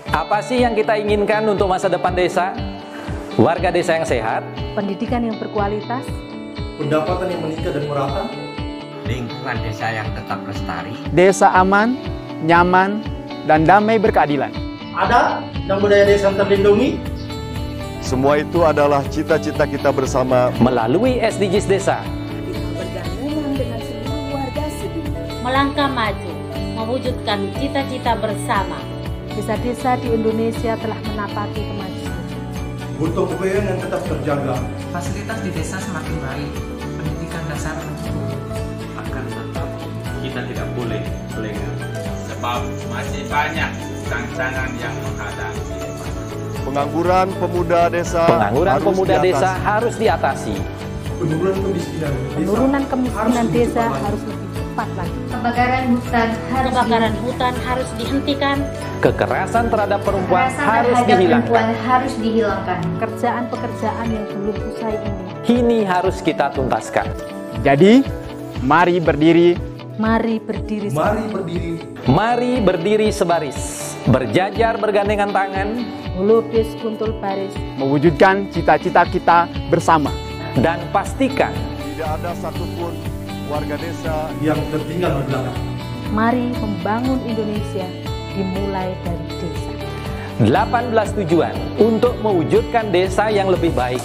Apa sih yang kita inginkan untuk masa depan desa? Warga desa yang sehat, pendidikan yang berkualitas, pendapatan yang meningkat dan merata, lingkungan desa yang tetap lestari, desa aman, nyaman, dan damai berkeadilan. adat dan budaya desa terlindungi. Semua itu adalah cita-cita kita bersama melalui SDGs Desa. kita bergandengan dengan seluruh warga sedunia. Melangkah maju, mewujudkan cita-cita bersama. Desa-desa di Indonesia telah menapaki kemajuan. Gotong royong yang tetap terjaga. Fasilitas di desa semakin baik, pendidikan dasar mencukupi. Akan tetap kita tidak boleh lengah, sebab masih banyak tantangan yang menghadapi. pengangguran pemuda desa. Harus diatasi. Penurunan kemiskinan desa harus lebih cepat lagi. Kebakaran hutan harus dihentikan. Kekerasan terhadap perempuan harus dihilangkan. Pekerjaan-pekerjaan yang belum usai ini. Kini harus kita tuntaskan. Jadi, mari berdiri. Mari berdiri. Mari berdiri sebaris, berjajar bergandengan tangan, melukis kuntul baris, Mewujudkan cita-cita kita bersama. dan pastikan Tidak ada satupun warga desa yang tertinggal di belakang. mari membangun Indonesia dimulai dari desa. 18 tujuan untuk mewujudkan desa yang lebih baik.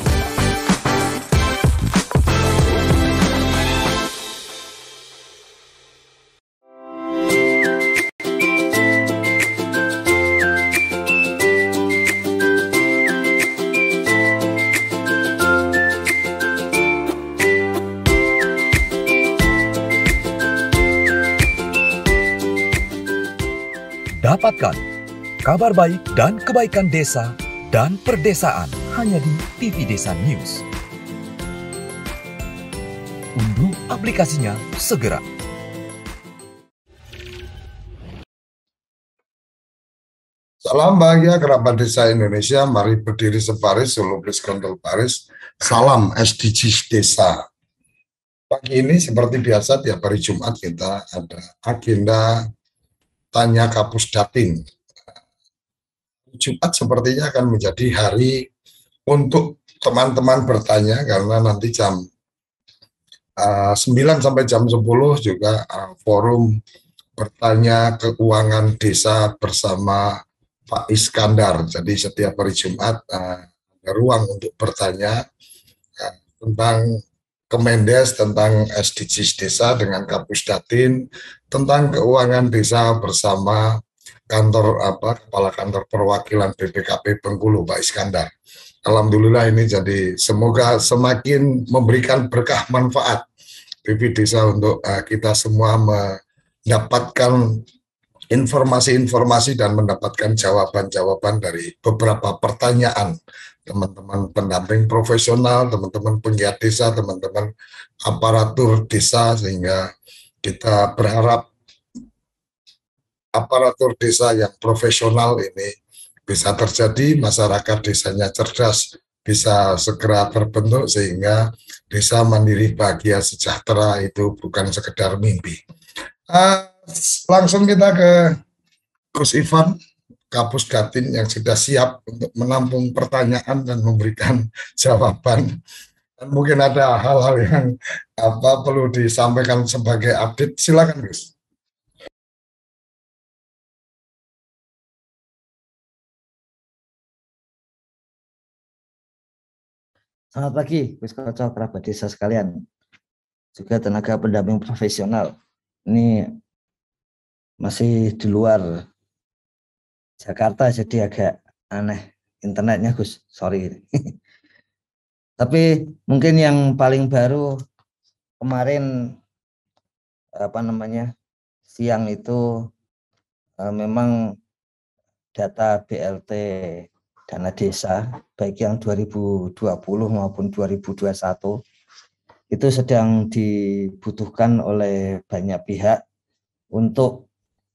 Dapatkan kabar baik dan kebaikan desa dan perdesaan hanya di TV Desa News. Unduh aplikasinya segera. Salam bahagia kerabat desa Indonesia, mari berdiri sebaris, lukis kuntul baris, salam SDGs Desa. Pagi ini seperti biasa tiap hari Jumat kita ada agenda Tanya Kapus Datin. Jumat sepertinya akan menjadi hari untuk teman-teman bertanya karena nanti jam 9 sampai jam 10 juga forum bertanya keuangan desa bersama Pak Iskandar. Jadi setiap hari Jumat ada ruang untuk bertanya tentang Kemendes, tentang SDGs Desa dengan Kapus Datin, tentang keuangan desa bersama Kepala Kantor Perwakilan BPKP Bengkulu, Pak Iskandar. Alhamdulillah ini jadi semoga semakin memberikan berkah manfaat TV Desa untuk kita semua mendapatkan informasi-informasi dan mendapatkan jawaban-jawaban dari beberapa pertanyaan teman-teman pendamping profesional, teman-teman penggiat desa, teman-teman aparatur desa, sehingga kita berharap aparatur desa yang profesional ini bisa terjadi, masyarakat desanya cerdas, bisa segera terbentuk sehingga desa mandiri bahagia sejahtera itu bukan sekedar mimpi. Langsung kita ke Gus Ivan, Kapus Datin yang sudah siap untuk menampung pertanyaan dan memberikan jawaban. Dan mungkin ada hal-hal yang perlu disampaikan sebagai update. Silakan Gus. Selamat pagi, Gus Koco, kerabat desa sekalian, juga tenaga pendamping profesional. Ini masih di luar Jakarta, jadi agak aneh internetnya, Gus. Sorry. Tapi mungkin yang paling baru kemarin siang itu memang data BLT dana desa baik yang 2020 maupun 2021 itu sedang dibutuhkan oleh banyak pihak untuk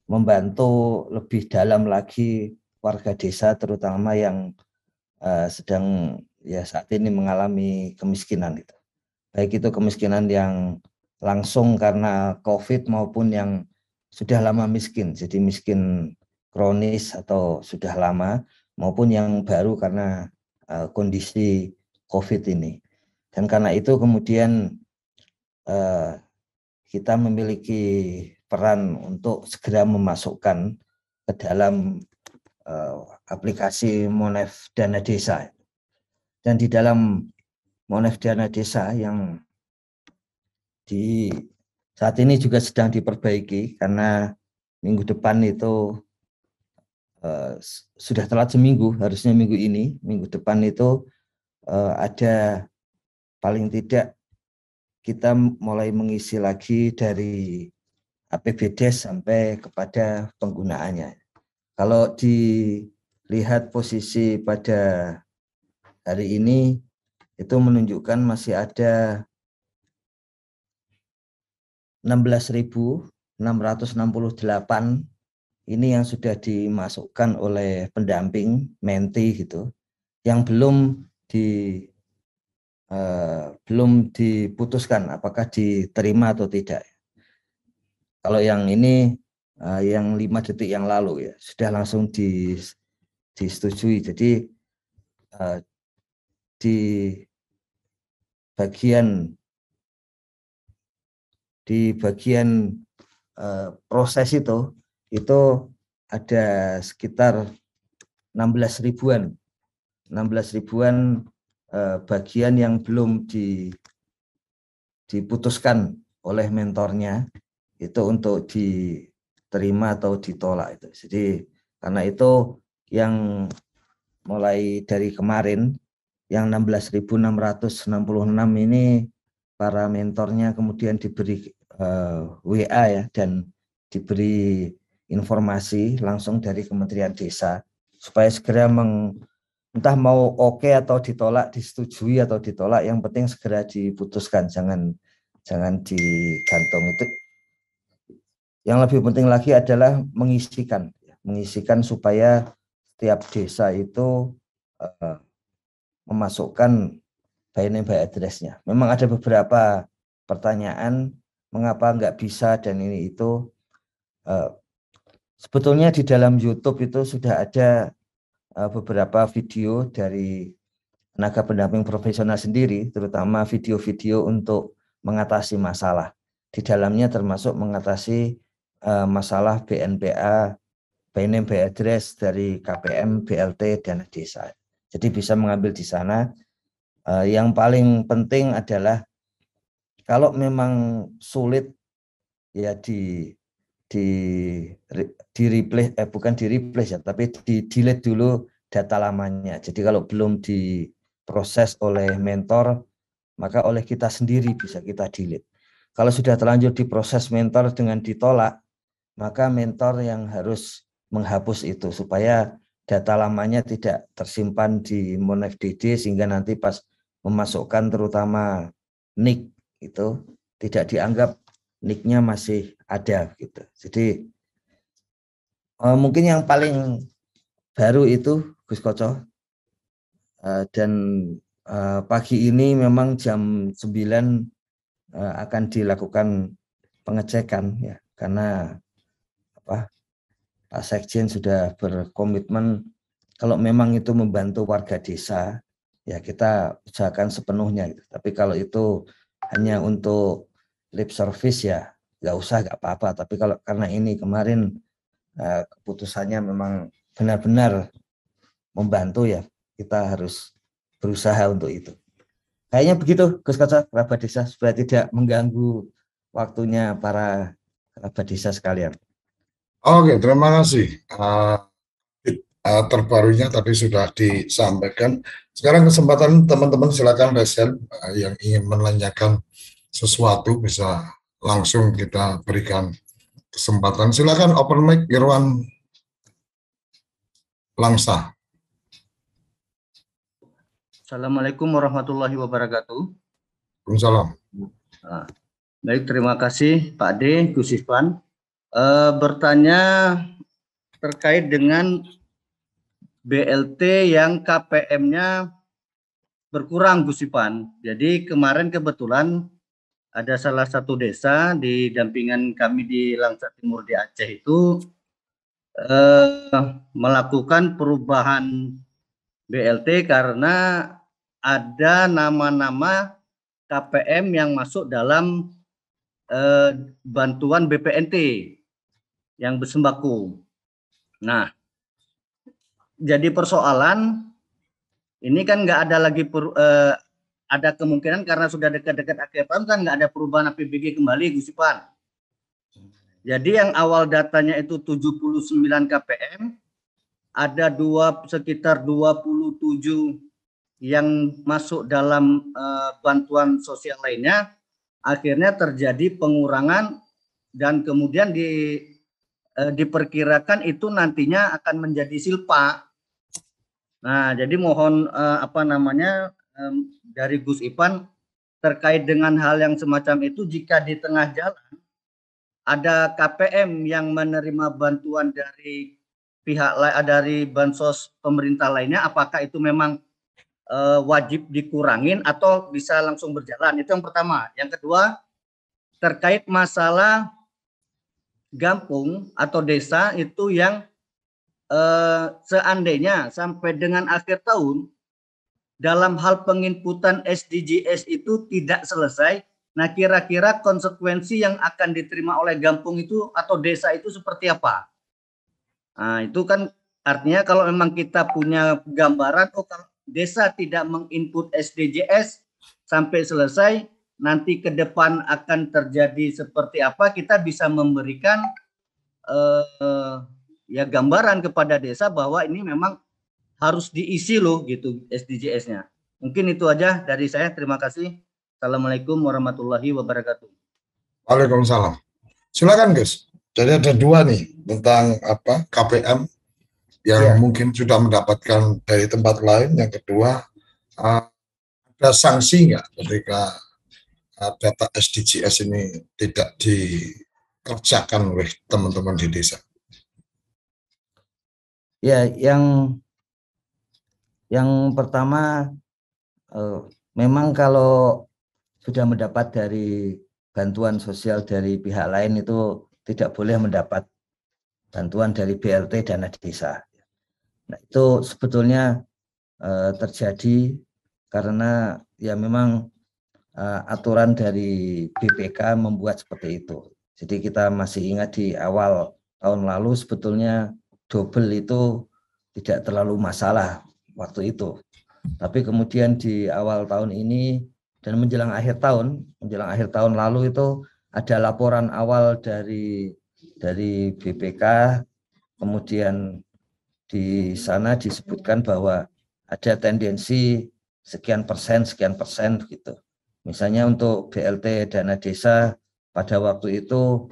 membantu lebih dalam lagi warga desa terutama yang sedang saat ini mengalami kemiskinan itu. Baik itu kemiskinan yang langsung karena COVID maupun yang sudah lama miskin, jadi miskin kronis atau sudah lama, maupun yang baru karena kondisi COVID ini. Dan karena itu kemudian kita memiliki peran untuk segera memasukkan ke dalam aplikasi Monef Dana Desa. Dan di dalam Monef Dana Desa yang saat ini juga sedang diperbaiki, karena minggu depan itu sudah telat seminggu, harusnya minggu ini, minggu depan itu ada paling tidak kita mulai mengisi lagi dari APBDes sampai kepada penggunaannya. Kalau dilihat posisi pada hari ini, itu menunjukkan masih ada 16.668 ini yang sudah dimasukkan oleh pendamping menti gitu, yang belum diputuskan apakah diterima atau tidak. Kalau yang ini yang 5 detik yang lalu ya sudah langsung disetujui. Jadi di bagian proses itu ada sekitar 16 ribuan bagian yang belum diputuskan oleh mentornya itu untuk diterima atau ditolak itu. Jadi karena itu yang mulai dari kemarin yang 16.666 ini para mentornya kemudian diberi WA ya, dan diberi informasi langsung dari Kementerian Desa supaya segera entah mau oke atau ditolak, disetujui atau ditolak, yang penting segera diputuskan, jangan digantung. Itu yang lebih penting lagi adalah mengisikan supaya setiap desa itu memasukkan by name by address-nya. Memang ada beberapa pertanyaan mengapa nggak bisa dan ini itu. Sebetulnya di dalam YouTube itu sudah ada beberapa video dari tenaga pendamping profesional sendiri, terutama video-video untuk mengatasi masalah. Di dalamnya termasuk mengatasi masalah BNPA, by name by address dari KPM, BLT, Dana Desa. Jadi bisa mengambil di sana. Yang paling penting adalah kalau memang sulit ya di replace, bukan di replace ya, tapi di delete dulu data lamanya. Jadi kalau belum diproses oleh mentor, maka oleh kita sendiri bisa kita delete. Kalau sudah terlanjur diproses mentor dengan ditolak, maka mentor yang harus menghapus itu supaya data lamanya tidak tersimpan di Monef DD, sehingga nanti pas memasukkan terutama NIK itu tidak dianggap NIK-nya masih ada gitu. Jadi mungkin yang paling baru itu Gus Koco, dan pagi ini memang jam 9 akan dilakukan pengecekan ya, karena Pak Sekjen sudah berkomitmen kalau memang itu membantu warga desa ya kita usahakan sepenuhnya gitu. Tapi kalau itu hanya untuk lip service ya nggak usah, nggak apa-apa. Tapi kalau karena ini kemarin keputusannya memang benar-benar membantu ya, kita harus berusaha untuk itu. Kayaknya begitu Gus Koco, kerabat desa, supaya tidak mengganggu waktunya para kerabat desa sekalian. Oke, terima kasih. Terbarunya tadi sudah disampaikan. Sekarang kesempatan teman-teman silakan resen yang ingin menanyakan sesuatu bisa langsung kita berikan kesempatan. Silakan open mic Irwan Langsa. Assalamualaikum warahmatullahi wabarakatuh. Waalaikumsalam. Baik, terima kasih Pak D, Gus Ifwan. Bertanya terkait dengan BLT yang KPM-nya berkurang, Gus Ifwan. Jadi kemarin kebetulan ada salah satu desa di dampingan kami di Langsa Timur di Aceh itu melakukan perubahan BLT karena ada nama-nama KPM yang masuk dalam bantuan BPNT yang bersembako. Nah, jadi persoalan ini kan nggak ada lagi ada kemungkinan karena sudah dekat-dekat akhir tahun kan nggak ada perubahan APBG kembali, Gus Ipan. Jadi yang awal datanya itu 79 KPM, ada sekitar 27 yang masuk dalam bantuan sosial lainnya, akhirnya terjadi pengurangan dan kemudian diperkirakan itu nantinya akan menjadi silpa. Nah, jadi mohon dari Gus Ipan terkait dengan hal yang semacam itu, jika di tengah jalan ada KPM yang menerima bantuan dari pihak dari bansos pemerintah lainnya, apakah itu memang wajib dikurangin atau bisa langsung berjalan? Itu yang pertama. Yang kedua, terkait masalah kampung atau desa itu yang seandainya sampai dengan akhir tahun dalam hal penginputan SDGs itu tidak selesai, nah kira-kira konsekuensi yang akan diterima oleh kampung itu atau desa itu seperti apa? Nah, itu kan artinya kalau memang kita punya gambaran, oh kalau desa tidak menginput SDGs sampai selesai, nanti ke depan akan terjadi seperti apa, kita bisa memberikan gambaran kepada desa bahwa ini memang harus diisi loh gitu SDGs-nya. Mungkin itu aja dari saya. Terima kasih. Assalamualaikum warahmatullahi wabarakatuh. Waalaikumsalam. Silakan Gus. Jadi ada dua nih tentang KPM yang mungkin sudah mendapatkan dari tempat lain. Yang kedua, ada sanksi nggak ketika data SDGs ini tidak dikerjakan oleh teman-teman di desa? Ya, yang pertama memang kalau sudah mendapat dari bantuan sosial dari pihak lain itu tidak boleh mendapat bantuan dari BLT dana desa. Nah, itu sebetulnya terjadi karena ya memang aturan dari BPK membuat seperti itu. Jadi kita masih ingat di awal tahun lalu sebetulnya double itu tidak terlalu masalah waktu itu. Tapi kemudian di awal tahun ini dan menjelang akhir tahun lalu itu ada laporan awal dari BPK, kemudian di sana disebutkan bahwa ada tendensi sekian persen gitu. Misalnya untuk BLT dana desa pada waktu itu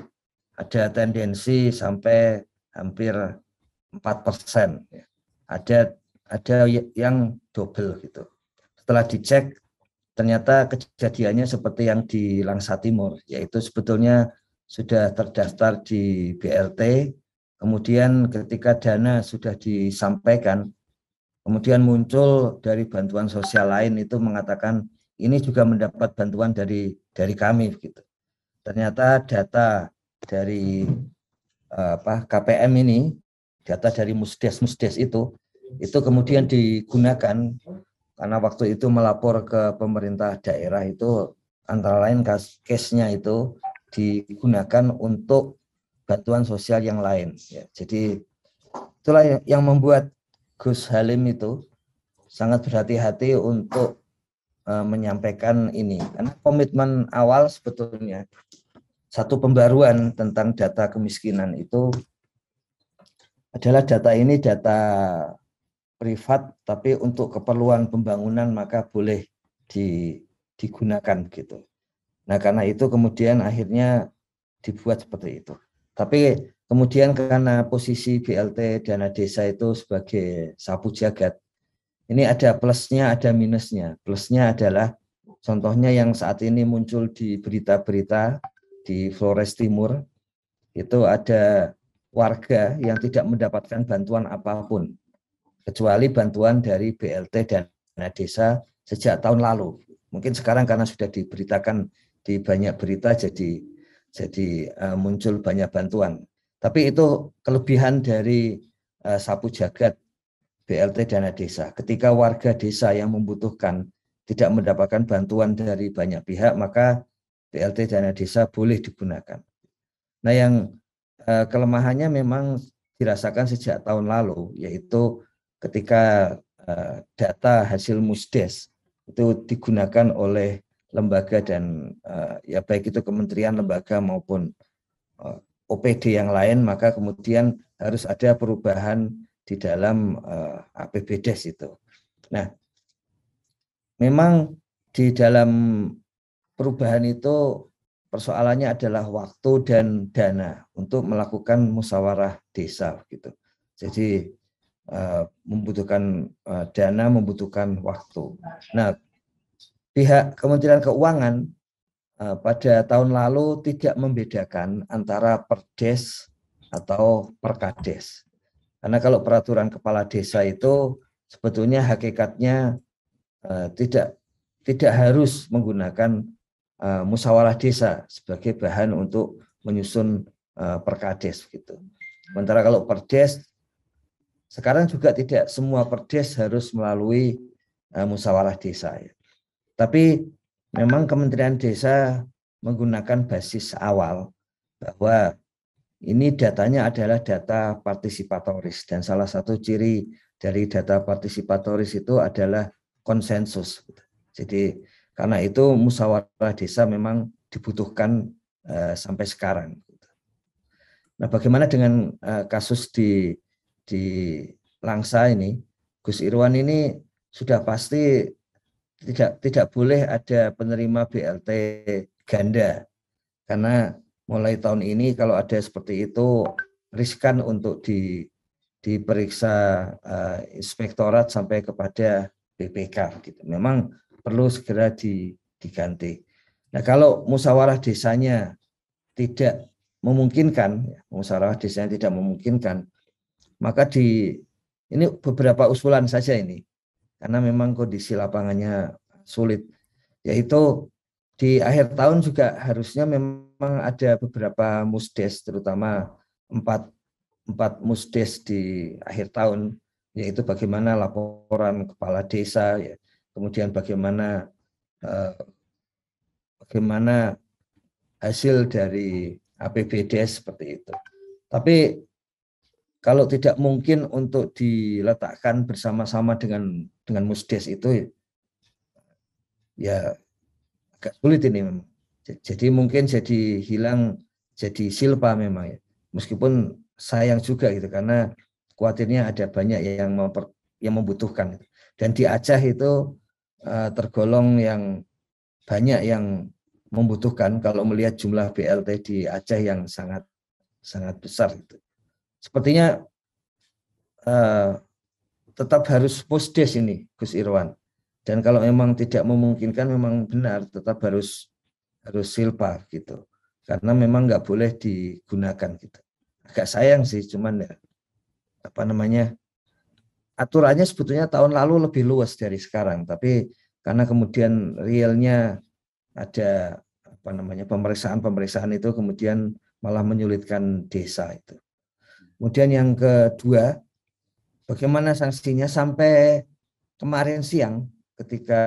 ada tendensi sampai hampir 4%. Ada yang double gitu. Setelah dicek ternyata kejadiannya seperti yang di Langsa Timur, yaitu sebetulnya sudah terdaftar di BLT, kemudian ketika dana sudah disampaikan, kemudian muncul dari bantuan sosial lain itu mengatakan ini juga mendapat bantuan dari kami gitu. Ternyata data dari KPM ini, data dari musdes itu kemudian digunakan karena waktu itu melapor ke pemerintah daerah itu antara lain case-nya itu digunakan untuk bantuan sosial yang lain. Ya, jadi itulah yang membuat Gus Halim itu sangat berhati-hati untuk menyampaikan ini karena komitmen awal sebetulnya satu pembaruan tentang data kemiskinan itu adalah data ini data privat, tapi untuk keperluan pembangunan maka boleh digunakan gitu. Nah, karena itu kemudian akhirnya dibuat seperti itu. Tapi kemudian karena posisi BLT dana desa itu sebagai sapu jagat, ini ada plusnya, ada minusnya. Plusnya adalah contohnya yang saat ini muncul di berita-berita di Flores Timur, itu ada warga yang tidak mendapatkan bantuan apapun kecuali bantuan dari BLT dana desa sejak tahun lalu. Mungkin sekarang karena sudah diberitakan di banyak berita jadi muncul banyak bantuan. Tapi itu kelebihan dari sapu jagat BLT Dana Desa. Ketika warga desa yang membutuhkan tidak mendapatkan bantuan dari banyak pihak, maka BLT Dana Desa boleh digunakan. Nah, yang kelemahannya memang dirasakan sejak tahun lalu, yaitu ketika data hasil Musdes itu digunakan oleh lembaga dan ya baik itu kementerian, lembaga maupun OPD yang lain, maka kemudian harus ada perubahan di dalam APBDes itu. Nah, memang di dalam perubahan itu persoalannya adalah waktu dan dana untuk melakukan musyawarah desa gitu. Jadi membutuhkan dana, membutuhkan waktu. Nah, pihak Kementerian Keuangan pada tahun lalu tidak membedakan antara perdes atau perkades. Karena kalau peraturan kepala desa itu sebetulnya hakikatnya tidak harus menggunakan musyawarah desa sebagai bahan untuk menyusun perkades gitu. Sementara kalau perdes sekarang juga tidak semua perdes harus melalui musyawarah desa ya. Tapi memang Kementerian Desa menggunakan basis awal bahwa ini datanya adalah data partisipatoris, dan salah satu ciri dari data partisipatoris itu adalah konsensus. Jadi karena itu musyawarah desa memang dibutuhkan sampai sekarang. Nah, bagaimana dengan kasus di Langsa ini? Gus Irwan ini sudah pasti tidak boleh ada penerima BLT ganda, karena mulai tahun ini kalau ada seperti itu riskan untuk diperiksa inspektorat sampai kepada BPK gitu. Memang perlu segera diganti. Nah, kalau musyawarah desanya tidak memungkinkan, maka ini beberapa usulan saja ini, karena memang kondisi lapangannya sulit, yaitu di akhir tahun juga harusnya memang ada beberapa musdes, terutama empat musdes di akhir tahun, yaitu bagaimana laporan kepala desa, ya, kemudian bagaimana hasil dari APBDes seperti itu. Tapi kalau tidak mungkin untuk diletakkan bersama-sama dengan musdes itu, ya agak sulit ini memang. Jadi mungkin jadi hilang, jadi silpa memang ya. Meskipun sayang juga gitu, karena khawatirnya ada banyak yang membutuhkan. Dan di Aceh itu tergolong yang banyak yang membutuhkan kalau melihat jumlah BLT di Aceh yang sangat besar itu. Sepertinya tetap harus musdes ini, Gus Irwan. Dan kalau memang tidak memungkinkan, memang benar tetap harus silpa gitu. Karena memang nggak boleh digunakan gitu. Agak sayang sih, cuman ya aturannya sebetulnya tahun lalu lebih luas dari sekarang, tapi karena kemudian realnya ada pemeriksaan itu kemudian malah menyulitkan desa itu. Kemudian yang kedua, bagaimana sanksinya? Sampai kemarin siang ketika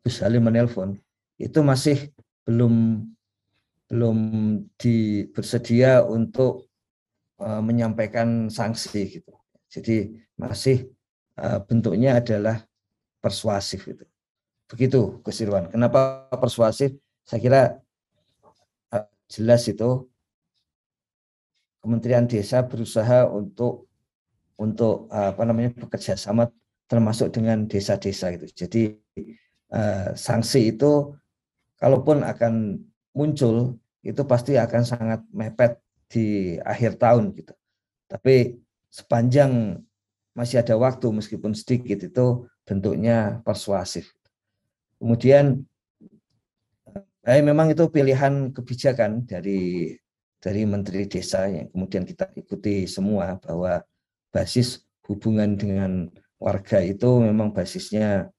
Gus Halim menelpon, itu masih belum bersedia untuk menyampaikan sanksi gitu. Jadi masih bentuknya adalah persuasif itu. Begitu Gus Irwan. Kenapa persuasif? Saya kira jelas itu Kementerian Desa berusaha untuk bekerja sama termasuk dengan desa-desa itu. Jadi sanksi itu kalaupun akan muncul itu pasti akan sangat mepet di akhir tahun gitu. Tapi sepanjang masih ada waktu meskipun sedikit itu bentuknya persuasif. Kemudian memang itu pilihan kebijakan dari Menteri Desa yang kemudian kita ikuti semua, bahwa basis hubungan dengan warga itu memang basisnya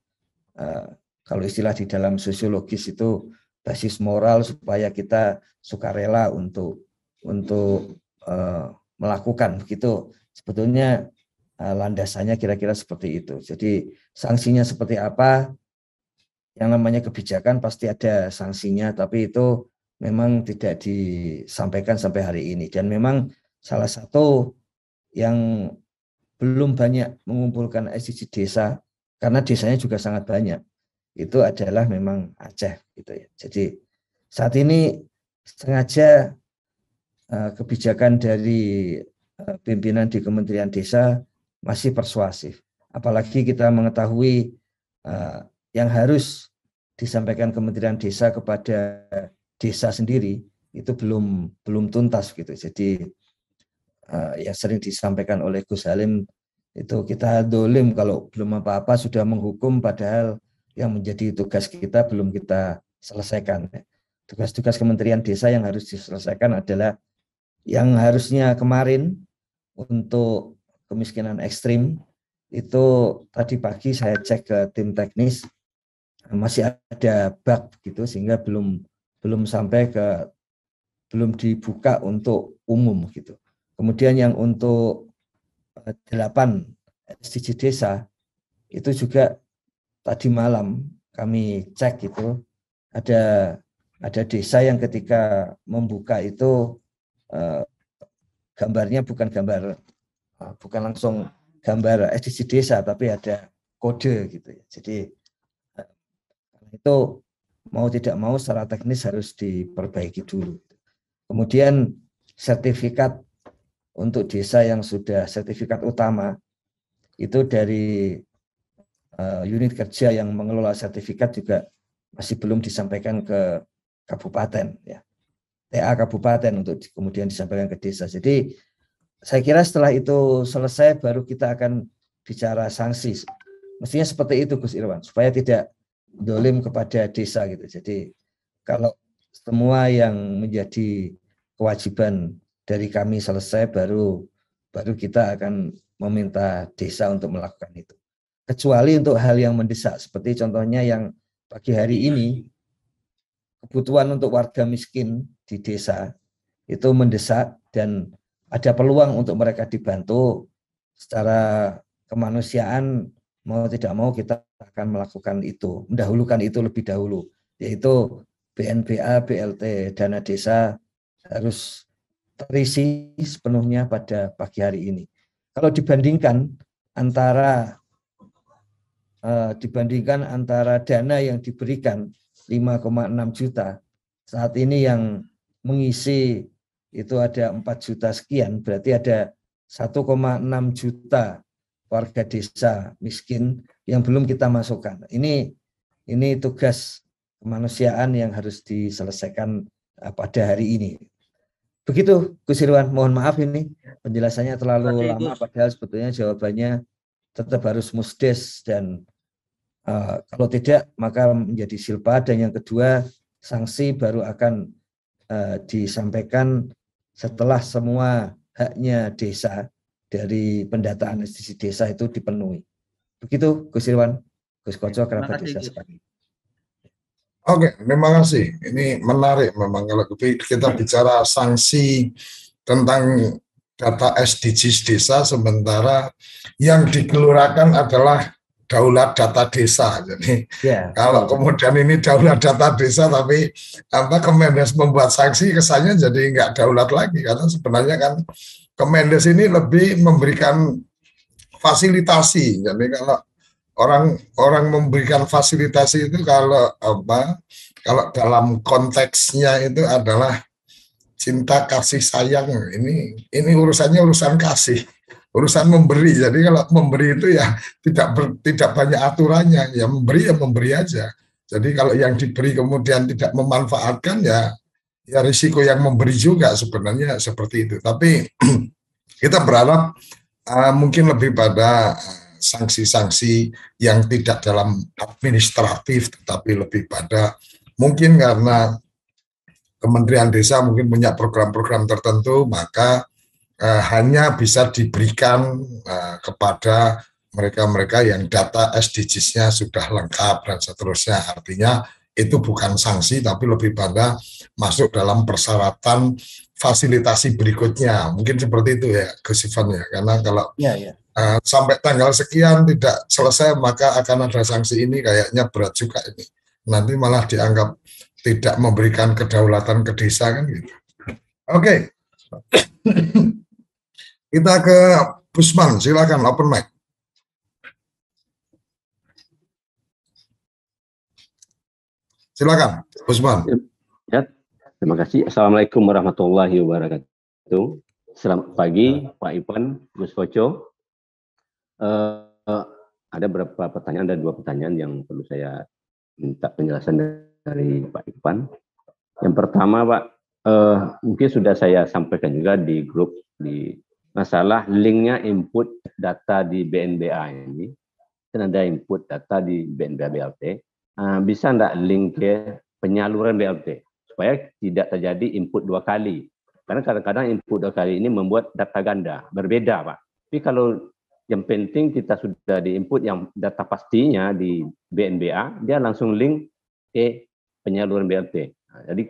kalau istilah di dalam sosiologis itu basis moral, supaya kita sukarela untuk melakukan begitu. Sebetulnya landasannya kira-kira seperti itu. Jadi sanksinya seperti apa? Yang namanya kebijakan pasti ada sanksinya, tapi itu memang tidak disampaikan sampai hari ini. Dan memang salah satu yang belum banyak mengumpulkan SDGs desa, karena desanya juga sangat banyak, itu adalah memang Aceh gitu ya. Jadi saat ini sengaja kebijakan dari pimpinan di Kementerian Desa masih persuasif. Apalagi kita mengetahui yang harus disampaikan Kementerian Desa kepada desa sendiri itu belum tuntas gitu. Jadi yang sering disampaikan oleh Gus Halim itu kita dolim kalau belum apa-apa sudah menghukum, padahal yang menjadi tugas kita belum kita selesaikan. Tugas-tugas Kementerian Desa yang harus diselesaikan adalah yang harusnya kemarin untuk kemiskinan ekstrim itu tadi pagi saya cek ke tim teknis masih ada bug gitu, sehingga belum dibuka untuk umum gitu. Kemudian yang untuk 8 SDG desa itu juga tadi malam kami cek itu ada desa yang ketika membuka itu gambarnya bukan langsung gambar SDG desa, tapi ada kode gitu ya. Jadi itu mau tidak mau secara teknis harus diperbaiki dulu. Kemudian sertifikat untuk desa yang sudah sertifikat utama itu dari unit kerja yang mengelola sertifikat juga masih belum disampaikan ke kabupaten ya. TA kabupaten untuk kemudian disampaikan ke desa. Jadi saya kira setelah itu selesai baru kita akan bicara sanksi. Mestinya seperti itu Gus Irwan, supaya tidak dolim kepada desa gitu. Jadi kalau semua yang menjadi kewajiban dari kami selesai, baru kita akan meminta desa untuk melakukan itu. Kecuali untuk hal yang mendesak, seperti contohnya yang pagi hari ini kebutuhan untuk warga miskin di desa itu mendesak dan ada peluang untuk mereka dibantu secara kemanusiaan, mau tidak mau kita akan melakukan itu, mendahulukan itu lebih dahulu, yaitu BNPA, BLT, dana desa harus terisi sepenuhnya pada pagi hari ini. Kalau dibandingkan antara dana yang diberikan 5,6 juta, saat ini yang mengisi itu ada 4 juta sekian, berarti ada 1,6 juta warga desa miskin yang belum kita masukkan. Ini tugas kemanusiaan yang harus diselesaikan pada hari ini. Begitu Gus Irwan, mohon maaf ini penjelasannya terlalu lama, padahal sebetulnya jawabannya tetap harus musdes dan kalau tidak maka menjadi silpa. Dan yang kedua, sanksi baru akan disampaikan setelah semua haknya desa dari pendataan SDG desa itu dipenuhi. Begitu Gus Irwan, Gus Koco, kerabat desa sekali. Oke, terima kasih. Ini menarik memang kalau kita bicara sanksi tentang data SDGs desa, sementara yang digelurakan adalah daulat data desa. Jadi kalau kemudian ini daulat data desa, tapi Kemendes membuat sanksi, kesannya jadi nggak daulat lagi, karena sebenarnya kan Kemendes ini lebih memberikan fasilitasi. Jadi kalau orang memberikan fasilitasi itu kalau dalam konteksnya itu adalah cinta kasih sayang. Ini urusannya urusan kasih, urusan memberi. Jadi kalau memberi itu ya tidak banyak aturannya, ya memberi aja. Jadi kalau yang diberi kemudian tidak memanfaatkan, ya risiko yang memberi juga sebenarnya seperti itu. Tapi kita berharap mungkin lebih pada sanksi-sanksi yang tidak dalam administratif, tetapi lebih pada mungkin karena Kementerian Desa mungkin punya program-program tertentu, maka hanya bisa diberikan kepada mereka-mereka yang data SDGs-nya sudah lengkap dan seterusnya. Artinya itu bukan sanksi, tapi lebih pada masuk dalam persyaratan fasilitasi berikutnya. Mungkin seperti itu ya Gus Ivan ya, karena kalau ya. Sampai tanggal sekian tidak selesai maka akan ada sanksi, ini kayaknya berat juga ini. Nanti malah dianggap tidak memberikan kedaulatan ke desa kan gitu. Oke. Kita ke Busman, silakan open mic. Silakan, Busman. Ya, terima kasih. Assalamualaikum warahmatullahi wabarakatuh. Selamat pagi, Pak Ivan, Gus Koco. Ada beberapa pertanyaan, ada 2 pertanyaan yang perlu saya minta penjelasan dari Pak Ivan. Yang pertama, Pak, mungkin sudah saya sampaikan juga di grup di masalah linknya input data di BNBA ini. Kan ada input data di BNBA BLT. Bisa enggak link ke penyaluran BLT supaya tidak terjadi input 2 kali? Karena kadang-kadang input 2 kali ini membuat data ganda, berbeda, Pak. Tapi kalau yang penting kita sudah di input yang data pastinya di BNBA, dia langsung link ke penyaluran BLT. Jadi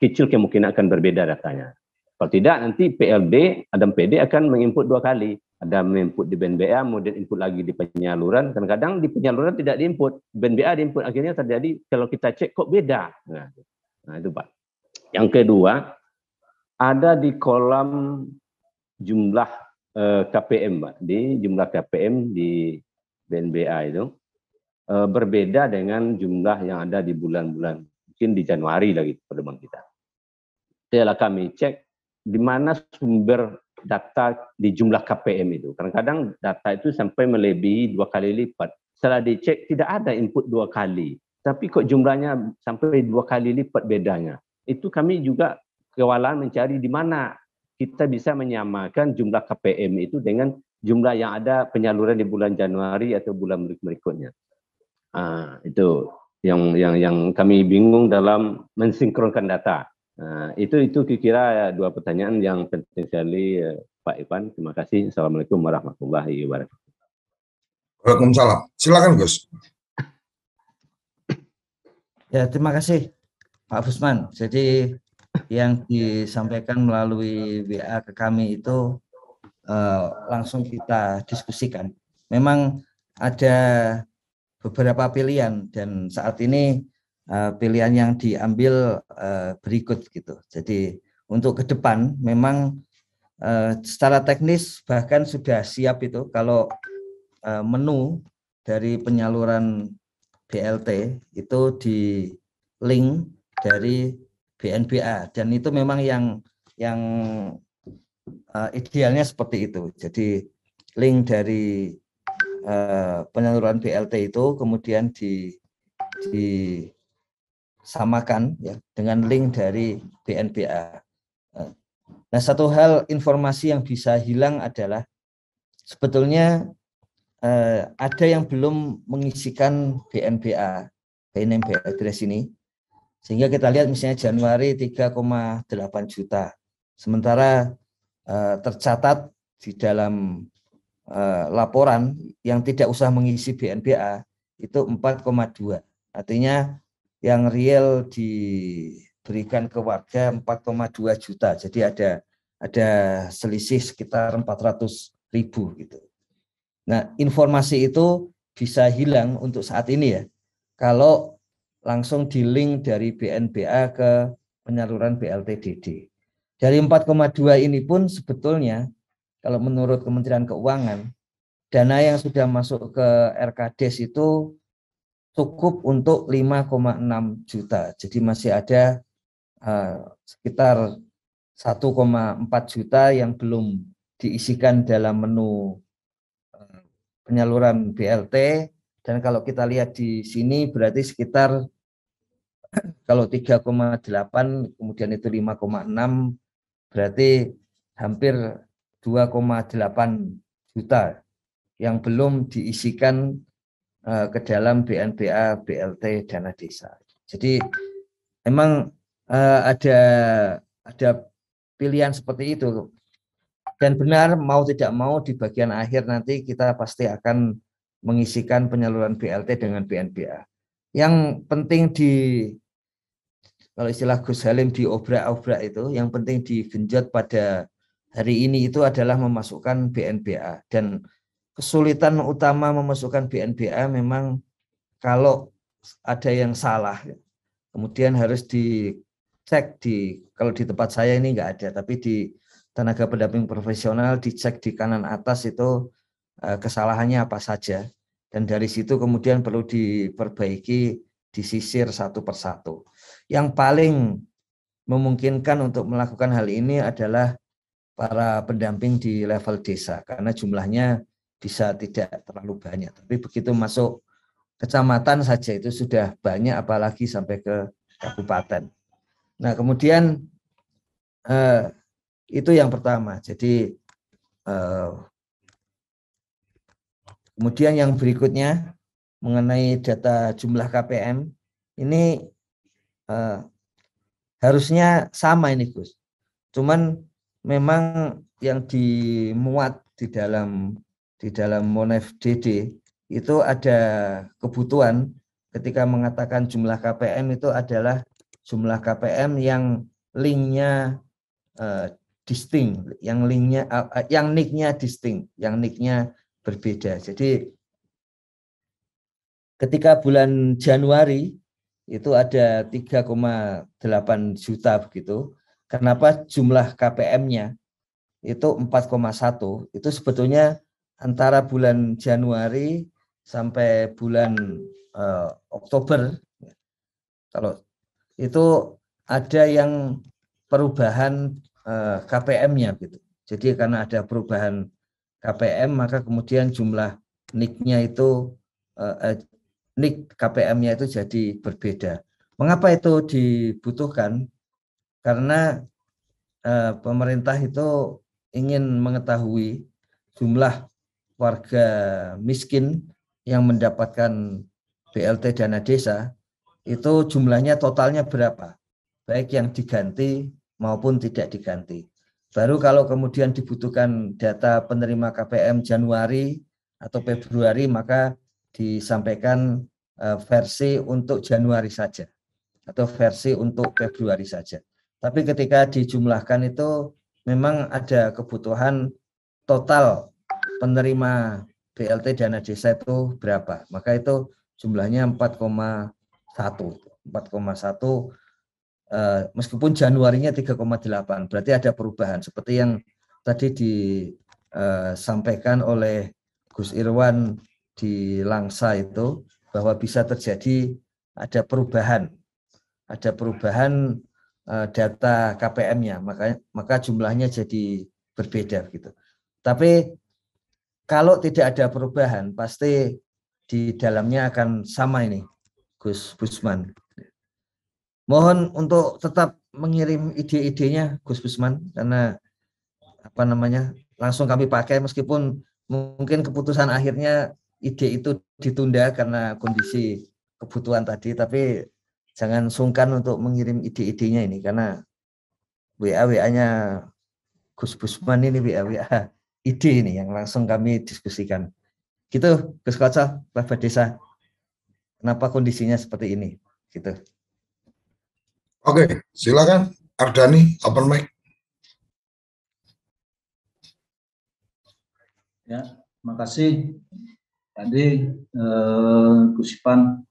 kecil kemungkinan akan berbeda datanya. Kalau tidak, nanti PLB, Adam PD akan menginput 2 kali. Ada menginput di BNBA, kemudian input lagi di penyaluran. Kadang-kadang di penyaluran tidak diinput, BNBA diinput. Akhirnya terjadi, kalau kita cek kok beda. Nah itu Pak. Yang kedua, ada di kolom jumlah KPM, Pak. Di jumlah KPM di BNBA itu berbeda dengan jumlah yang ada di bulan-bulan, mungkin di Januari lagi pertemuan kita. Setelah kami cek, di mana sumber data di jumlah KPM itu. Kadang-kadang data itu sampai melebihi 2 kali lipat. Setelah dicek, tidak ada input 2 kali. Tapi kok jumlahnya sampai 2 kali lipat bedanya. Itu kami juga kewalahan mencari di mana kita bisa menyamakan jumlah KPM itu dengan jumlah yang ada penyaluran di bulan Januari atau bulan berikutnya. Itu yang kami bingung dalam mensinkronkan data. Itu kira-kira 2 pertanyaan yang penting sekali, Pak Ivan. Terima kasih. Assalamualaikum warahmatullahi wabarakatuh. Waalaikumsalam. Silakan Gus. Ya, terima kasih Pak Busman. Jadi yang disampaikan melalui WA ke kami itu langsung kita diskusikan. Memang ada beberapa pilihan dan saat ini pilihan yang diambil berikut gitu. Jadi untuk ke depan memang secara teknis bahkan sudah siap itu kalau menu dari penyaluran BLT itu di link dari BNBA dan itu memang yang idealnya seperti itu. Jadi link dari penyaluran BLT itu kemudian disamakan ya dengan link dari BNBA. Nah, satu hal informasi yang bisa hilang adalah sebetulnya ada yang belum mengisikan BNBA address ini. Sehingga kita lihat misalnya Januari 3,8 juta. Sementara tercatat di dalam laporan yang tidak usah mengisi BNBA itu 4,2. Artinya yang real diberikan ke warga 4,2 juta. Jadi ada selisih sekitar 400.000 gitu. Nah, informasi itu bisa hilang untuk saat ini ya. Kalau langsung di link dari BNBA ke penyaluran BLT-DD. Dari 4,2 ini pun sebetulnya kalau menurut Kementerian Keuangan, dana yang sudah masuk ke RKDes itu cukup untuk 5,6 juta. Jadi masih ada sekitar 1,4 juta yang belum diisikan dalam menu penyaluran BLT. Dan kalau kita lihat di sini berarti sekitar kalau 3,8 kemudian itu 5,6 berarti hampir 2,8 juta yang belum diisikan ke dalam BNBA BLT dana desa. Jadi memang ada pilihan seperti itu. Dan benar mau tidak mau di bagian akhir nanti kita pasti akan mengisikan penyaluran BLT dengan BNBA. Yang penting kalau istilah Gus Halim diobrak-obrak itu, yang penting digenjot pada hari ini itu adalah memasukkan BNBA. Dan kesulitan utama memasukkan BNBA memang kalau ada yang salah, kemudian harus dicek kalau di tempat saya ini enggak ada, tapi di tenaga pendamping profesional dicek di kanan atas itu kesalahannya apa saja. Dan dari situ kemudian perlu diperbaiki, disisir satu persatu. Yang paling memungkinkan untuk melakukan hal ini adalah para pendamping di level desa, karena jumlahnya bisa tidak terlalu banyak. Tapi begitu masuk kecamatan saja itu sudah banyak, apalagi sampai ke kabupaten. Nah, kemudian itu yang pertama. Jadi kemudian yang berikutnya mengenai data jumlah KPM ini harusnya sama ini Gus. Cuman memang yang dimuat di dalam Monef DD itu ada kebutuhan ketika mengatakan jumlah KPM itu adalah jumlah KPM yang linknya distinct, yang nicknya distinct, yang nicknya berbeda. Jadi ketika bulan Januari itu ada 3,8 juta begitu. Kenapa jumlah KPM-nya itu 4,1? Itu sebetulnya antara bulan Januari sampai bulan Oktober. Kalau itu ada yang perubahan KPM-nya gitu. Jadi karena ada perubahan KPM, maka kemudian jumlah nick-nya itu nick KPM-nya itu jadi berbeda. Mengapa itu dibutuhkan? Karena pemerintah itu ingin mengetahui jumlah warga miskin yang mendapatkan BLT dana desa itu jumlahnya totalnya berapa, baik yang diganti maupun tidak diganti. Baru kalau kemudian dibutuhkan data penerima KPM Januari atau Februari, maka disampaikan versi untuk Januari saja atau versi untuk Februari saja. Tapi ketika dijumlahkan itu memang ada kebutuhan total penerima BLT dana desa itu berapa. Maka itu jumlahnya 4,1 meskipun Januarinya 3,8, berarti ada perubahan seperti yang tadi disampaikan oleh Gus Irwan di Langsa itu, bahwa bisa terjadi ada perubahan data KPM-nya, maka jumlahnya jadi berbeda gitu. Tapi kalau tidak ada perubahan, pasti di dalamnya akan sama ini, Gus Busman. Mohon untuk tetap mengirim ide-idenya, Gus Busman, karena langsung kami pakai, meskipun mungkin keputusan akhirnya ide itu ditunda karena kondisi kebutuhan tadi, tapi jangan sungkan untuk mengirim ide-idenya ini, karena WA-nya Gus Busman ini WA ide ini yang langsung kami diskusikan. Gitu, Gus Koco, kerabat desa. Kenapa kondisinya seperti ini? Gitu. Oke, silakan Ardani, open mic. Ya, makasih. Tadi Gus Ipan,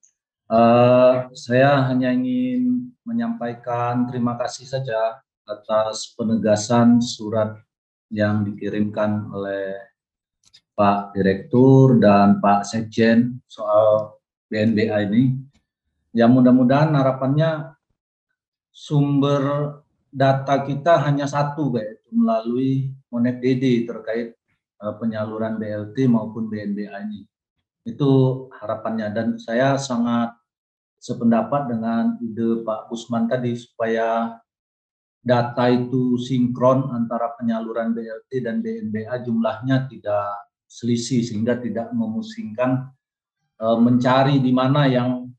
saya hanya ingin menyampaikan terima kasih saja atas penegasan surat yang dikirimkan oleh Pak Direktur dan Pak Sekjen soal BNBA ini. Yang mudah-mudahan harapannya sumber data kita hanya satu, yaitu melalui Monef DD terkait penyaluran BLT maupun BNBA ini. Itu harapannya, dan saya sangat sependapat dengan ide Pak Busman tadi supaya data itu sinkron antara penyaluran BLT dan BNBA, jumlahnya tidak selisih sehingga tidak memusingkan mencari di mana yang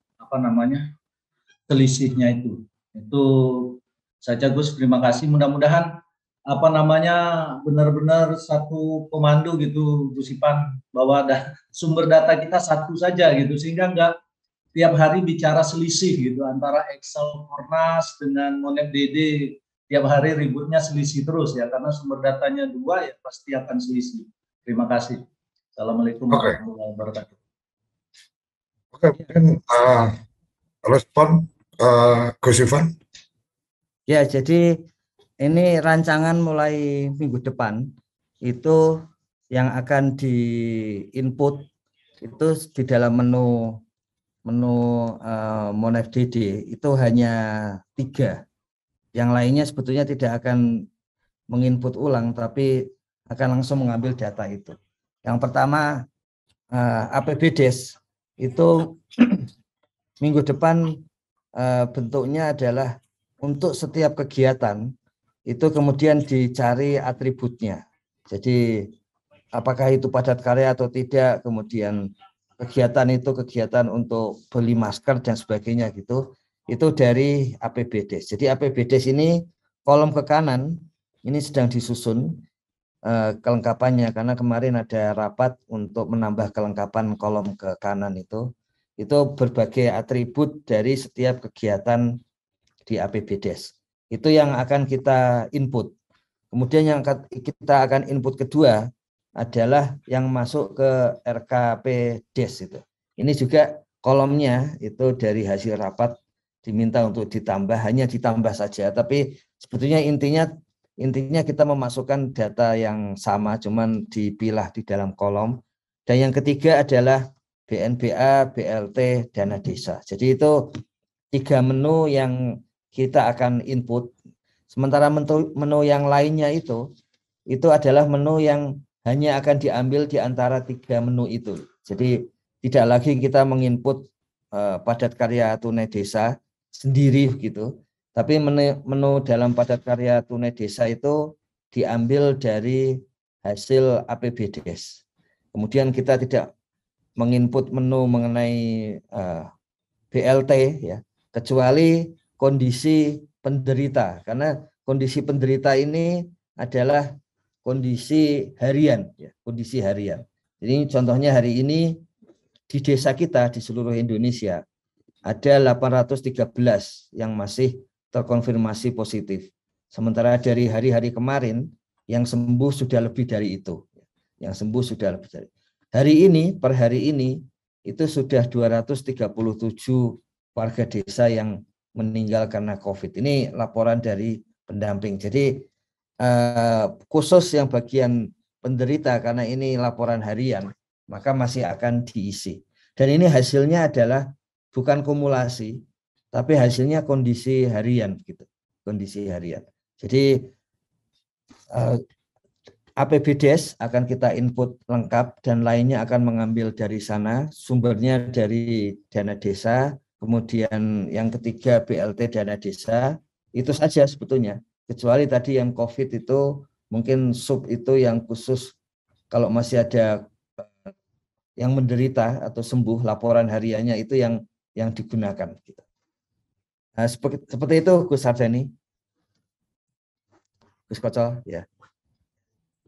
selisihnya itu. Itu saja Gus, terima kasih. Mudah-mudahan benar-benar satu komando gitu Gus Ipan, bahwa sumber data kita satu saja gitu, sehingga tiap hari bicara selisih gitu antara Excel Fornas dengan Monef DD, tiap hari ributnya selisih terus ya, karena sumber datanya dua ya pasti akan selisih. Terima kasih. Assalamualaikum warahmatullahi wabarakatuh. Oke, mungkin respon Gus Ivan. Ya, jadi ini rancangan mulai minggu depan itu yang akan di input itu di dalam menu Monef DD itu hanya 3. Yang lainnya sebetulnya tidak akan menginput ulang, tapi akan langsung mengambil data itu. Yang pertama APBDes itu minggu depan bentuknya adalah untuk setiap kegiatan itu kemudian dicari atributnya. Jadi apakah itu padat karya atau tidak, kemudian kegiatan itu kegiatan untuk beli masker dan sebagainya gitu, itu dari APBDes. Jadi APBDes ini kolom ke kanan ini sedang disusun kelengkapannya, karena kemarin ada rapat untuk menambah kelengkapan kolom ke kanan itu berbagai atribut dari setiap kegiatan di APBDes. Itu yang akan kita input. Kemudian yang kita akan input kedua adalah yang masuk ke RKPDes itu. Ini juga kolomnya itu dari hasil rapat diminta untuk ditambah, hanya ditambah saja, tapi sebetulnya intinya kita memasukkan data yang sama, cuman dipilah di dalam kolom. Dan yang ketiga adalah BNBA, BLT, dana desa. Jadi itu 3 menu yang kita akan input. Sementara menu yang lainnya itu adalah menu yang hanya akan diambil di antara 3 menu itu. Jadi tidak lagi kita menginput padat karya tunai desa sendiri gitu. Tapi menu dalam padat karya tunai desa itu diambil dari hasil APBDes. Kemudian kita tidak menginput menu mengenai BLT ya, kecuali kondisi penderita, karena kondisi penderita ini adalah kondisi harian ya, kondisi harian. Jadi contohnya hari ini di desa kita di seluruh Indonesia ada 813 yang masih terkonfirmasi positif. Sementara dari hari-hari kemarin yang sembuh sudah lebih dari itu. Yang sembuh sudah lebih dari. Hari ini, per hari ini itu sudah 237 warga desa yang meninggal karena COVID. Ini laporan dari pendamping. Jadi khusus yang bagian penderita, karena ini laporan harian, maka masih akan diisi. Dan ini hasilnya adalah bukan kumulasi, tapi hasilnya kondisi harian gitu, kondisi harian. Jadi APBDes akan kita input lengkap dan lainnya akan mengambil dari sana, sumbernya dari dana desa, kemudian yang ketiga BLT dana desa, itu saja sebetulnya. Kecuali tadi yang COVID itu mungkin sub itu yang khusus kalau masih ada yang menderita atau sembuh, laporan hariannya itu yang digunakan. Nah, seperti itu Gus Ardhani. Gus Koco, ya.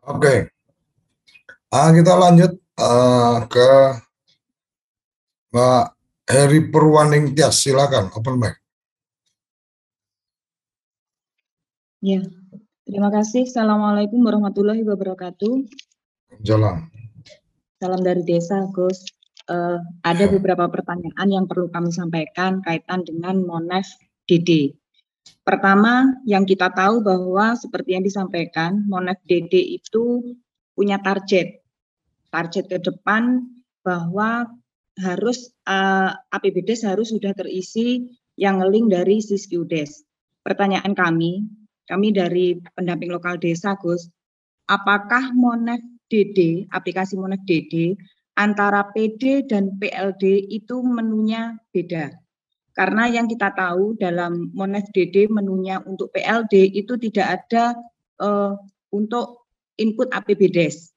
Oke. Kita lanjut ke Mbak Heri Purwaning Tias, silakan open mic. Ya, terima kasih. Assalamualaikum warahmatullahi wabarakatuh. Jalan. Salam dari desa, Gus. Ada beberapa pertanyaan yang perlu kami sampaikan kaitan dengan Monef DD. Pertama, yang kita tahu bahwa seperti yang disampaikan, Monef DD itu punya target ke depan bahwa harus APBDes harus sudah terisi yang link dari Siskudes. Pertanyaan kami dari pendamping lokal desa, Gus, apakah Monef DD, aplikasi Monef DD antara PD dan PLD itu menunya beda? Karena yang kita tahu dalam Monef DD menunya untuk PLD itu tidak ada untuk input APBDes.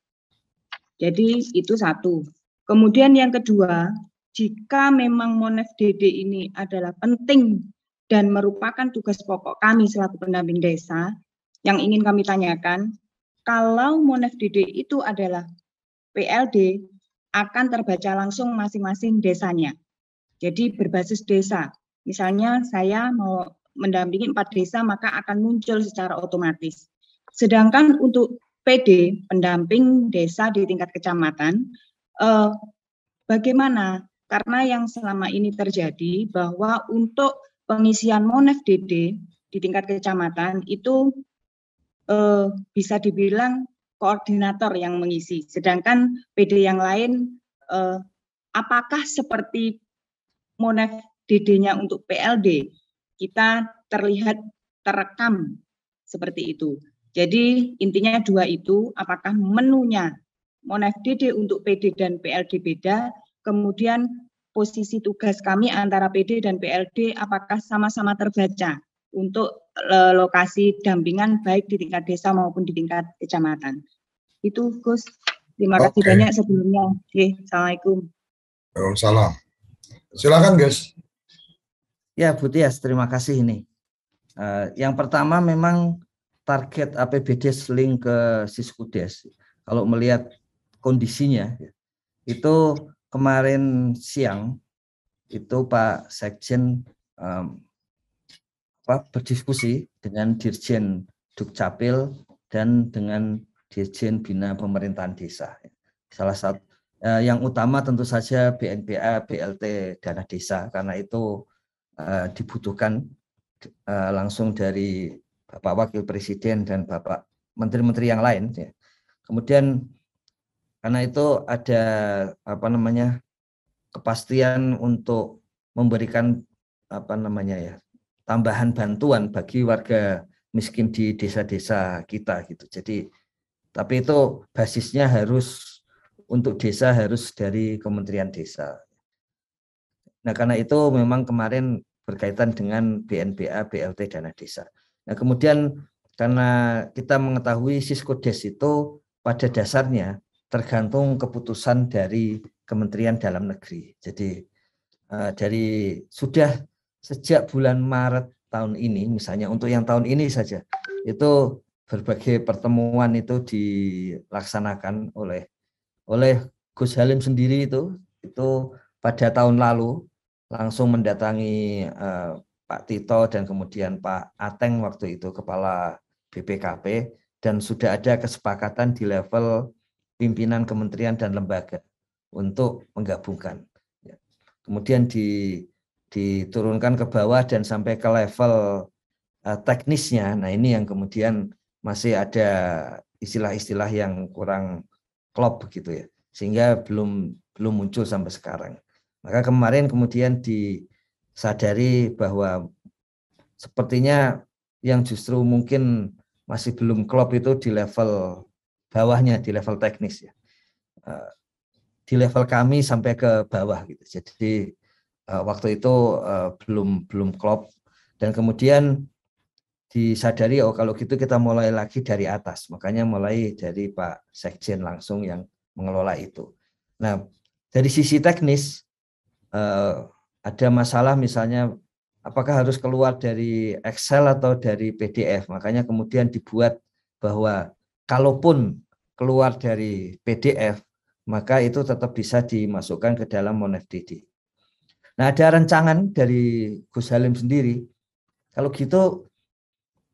Jadi itu satu. Kemudian yang kedua, jika memang Monef DD ini adalah penting dan merupakan tugas pokok kami selaku pendamping desa, yang ingin kami tanyakan, kalau Monef DD itu adalah PLD, akan terbaca langsung masing-masing desanya. Jadi berbasis desa. Misalnya saya mau mendampingi 4 desa, maka akan muncul secara otomatis. Sedangkan untuk PD, pendamping desa di tingkat kecamatan, bagaimana? Karena yang selama ini terjadi bahwa untuk pengisian Monef DD di tingkat kecamatan itu bisa dibilang koordinator yang mengisi. Sedangkan PD yang lain, apakah seperti Monef DD-nya untuk PLD, kita terlihat terekam seperti itu. Jadi intinya 2 itu, apakah menunya Monef DD untuk PD dan PLD beda, kemudian posisi tugas kami antara PD dan PLD apakah sama-sama terbaca untuk lokasi dampingan baik di tingkat desa maupun di tingkat kecamatan. Itu Gus, terima kasih banyak sebelumnya. Oke, Assalamualaikum. Waalaikumsalam. Silakan Gus. Ya Bu Tias, terima kasih ini. Yang pertama memang target APBD link ke Siskudes. Kalau melihat kondisinya, itu kemarin siang itu Pak Sekjen berdiskusi dengan Dirjen Dukcapil dan dengan Dirjen Bina Pemerintahan Desa. Salah satu yang utama tentu saja BNPA, BLT, dana desa, karena itu dibutuhkan langsung dari Bapak Wakil Presiden dan Bapak Menteri-Menteri yang lain. Kemudian karena itu ada kepastian untuk memberikan tambahan bantuan bagi warga miskin di desa-desa kita gitu. Jadi tapi itu basisnya harus untuk desa harus dari Kementerian Desa. Nah, karena itu memang kemarin berkaitan dengan BNPA, BLT, dana desa. Nah, kemudian karena kita mengetahui Siskudes itu pada dasarnya tergantung keputusan dari Kementerian Dalam Negeri. Jadi sudah sejak bulan Maret tahun ini, misalnya untuk yang tahun ini saja, itu berbagai pertemuan itu dilaksanakan oleh Gus Halim sendiri itu pada tahun lalu langsung mendatangi Pak Tito dan kemudian Pak Ateng waktu itu Kepala BPKP, dan sudah ada kesepakatan di level pimpinan kementerian dan lembaga untuk menggabungkan. Kemudian diturunkan ke bawah dan sampai ke level teknisnya. Nah, ini yang kemudian masih ada istilah-istilah yang kurang klop begitu ya, sehingga belum muncul sampai sekarang. Maka kemarin kemudian disadari bahwa sepertinya yang justru mungkin masih belum klop itu di level bawahnya, di level teknis ya. Di level kami sampai ke bawah gitu. Jadi waktu itu belum klop, dan kemudian disadari kalau gitu kita mulai lagi dari atas. Makanya mulai dari Pak Sekjen langsung yang mengelola itu. Nah, dari sisi teknis ada masalah misalnya apakah harus keluar dari Excel atau dari PDF. Makanya kemudian dibuat bahwa kalaupun keluar dari PDF, maka itu tetap bisa dimasukkan ke dalam Monef DD. Nah, ada rancangan dari Gus Halim sendiri. Kalau gitu,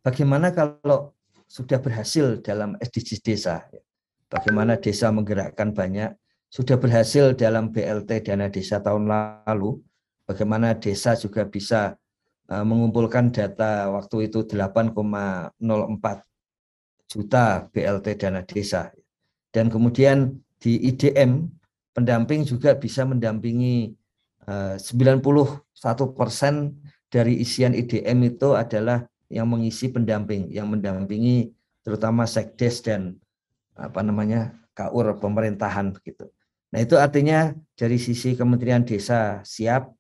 bagaimana kalau sudah berhasil dalam SDGs desa? Bagaimana desa menggerakkan banyak? Sudah berhasil dalam BLT dana desa tahun lalu. Bagaimana desa juga bisa mengumpulkan data waktu itu 8,04 juta BLT dana desa. Dan kemudian di IDM, pendamping juga bisa mendampingi 91% dari isian IDM itu adalah yang mengisi pendamping, yang mendampingi terutama Sekdes dan KUR pemerintahan begitu. Nah, itu artinya dari sisi Kementerian Desa siap,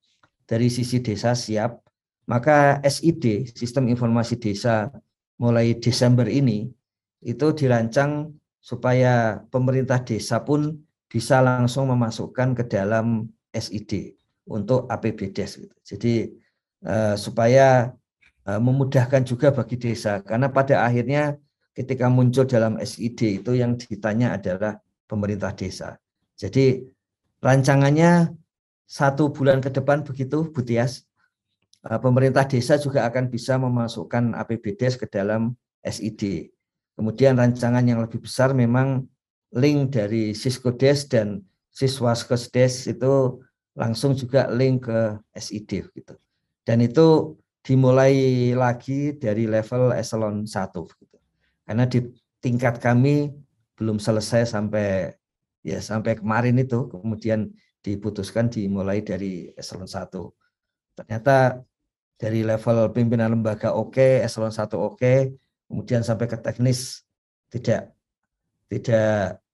dari sisi desa siap, maka SID, Sistem Informasi Desa, mulai Desember ini itu dirancang supaya pemerintah desa pun bisa langsung memasukkan ke dalam SID untuk APBDes. Jadi supaya memudahkan juga bagi desa, karena pada akhirnya ketika muncul dalam SID itu yang ditanya adalah pemerintah desa. Jadi rancangannya 1 bulan ke depan begitu Bu Tias, pemerintah desa juga akan bisa memasukkan APBDes ke dalam SID. Kemudian rancangan yang lebih besar memang link dari Siskodes dan Siswaskesdes itu langsung juga link ke SID gitu. Dan itu dimulai lagi dari level eselon 1 gitu. Karena di tingkat kami belum selesai sampai kemarin itu, kemudian diputuskan dimulai dari eselon 1. Ternyata dari level pimpinan lembaga oke, eselon 1 oke, kemudian sampai ke teknis tidak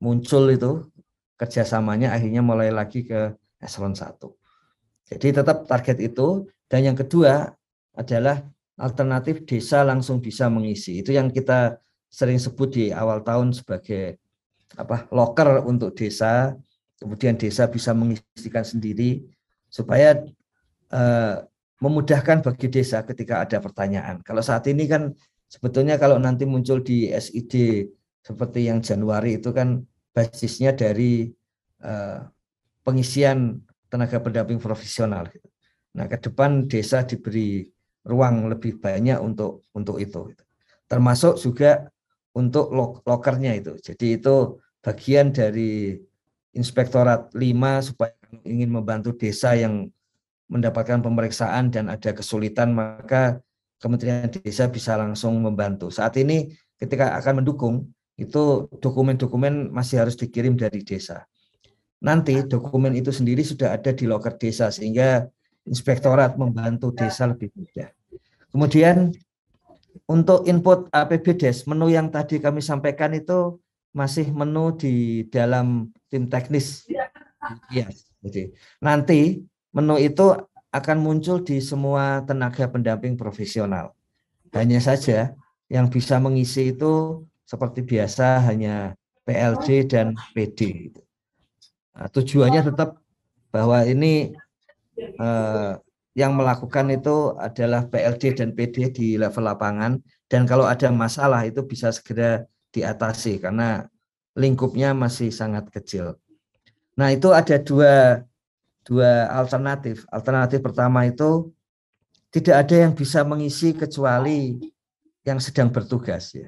muncul itu kerjasamanya, akhirnya mulai lagi ke eselon 1. Jadi tetap target itu. Dan yang kedua adalah alternatif desa langsung bisa mengisi. Itu yang kita sering sebut di awal tahun sebagai loker untuk desa, kemudian desa bisa mengisikan sendiri supaya memudahkan bagi desa ketika ada pertanyaan. Kalau saat ini kan sebetulnya kalau nanti muncul di SID seperti yang Januari itu kan basisnya dari pengisian tenaga pendamping profesional. Nah, ke depan desa diberi ruang lebih banyak untuk itu. Termasuk juga untuk lokernya itu. Jadi itu bagian dari Inspektorat 5 supaya ingin membantu desa yang mendapatkan pemeriksaan dan ada kesulitan, maka Kementerian Desa bisa langsung membantu. Saat ini ketika akan mendukung, itu dokumen-dokumen masih harus dikirim dari desa. Nanti dokumen itu sendiri sudah ada di loker desa, sehingga Inspektorat membantu desa lebih mudah. Kemudian untuk input APBDes, menu yang tadi kami sampaikan itu masih menu di dalam tim teknis. Ya, jadi nanti menu itu akan muncul di semua tenaga pendamping profesional. Hanya saja yang bisa mengisi itu seperti biasa hanya PLD dan PD. Nah, tujuannya tetap bahwa ini yang melakukan itu adalah PLD dan PD di level lapangan, dan kalau ada masalah itu bisa segera diatasi karena lingkupnya masih sangat kecil. Nah, itu ada dua alternatif. Alternatif pertama itu tidak ada yang bisa mengisi kecuali yang sedang bertugas ya.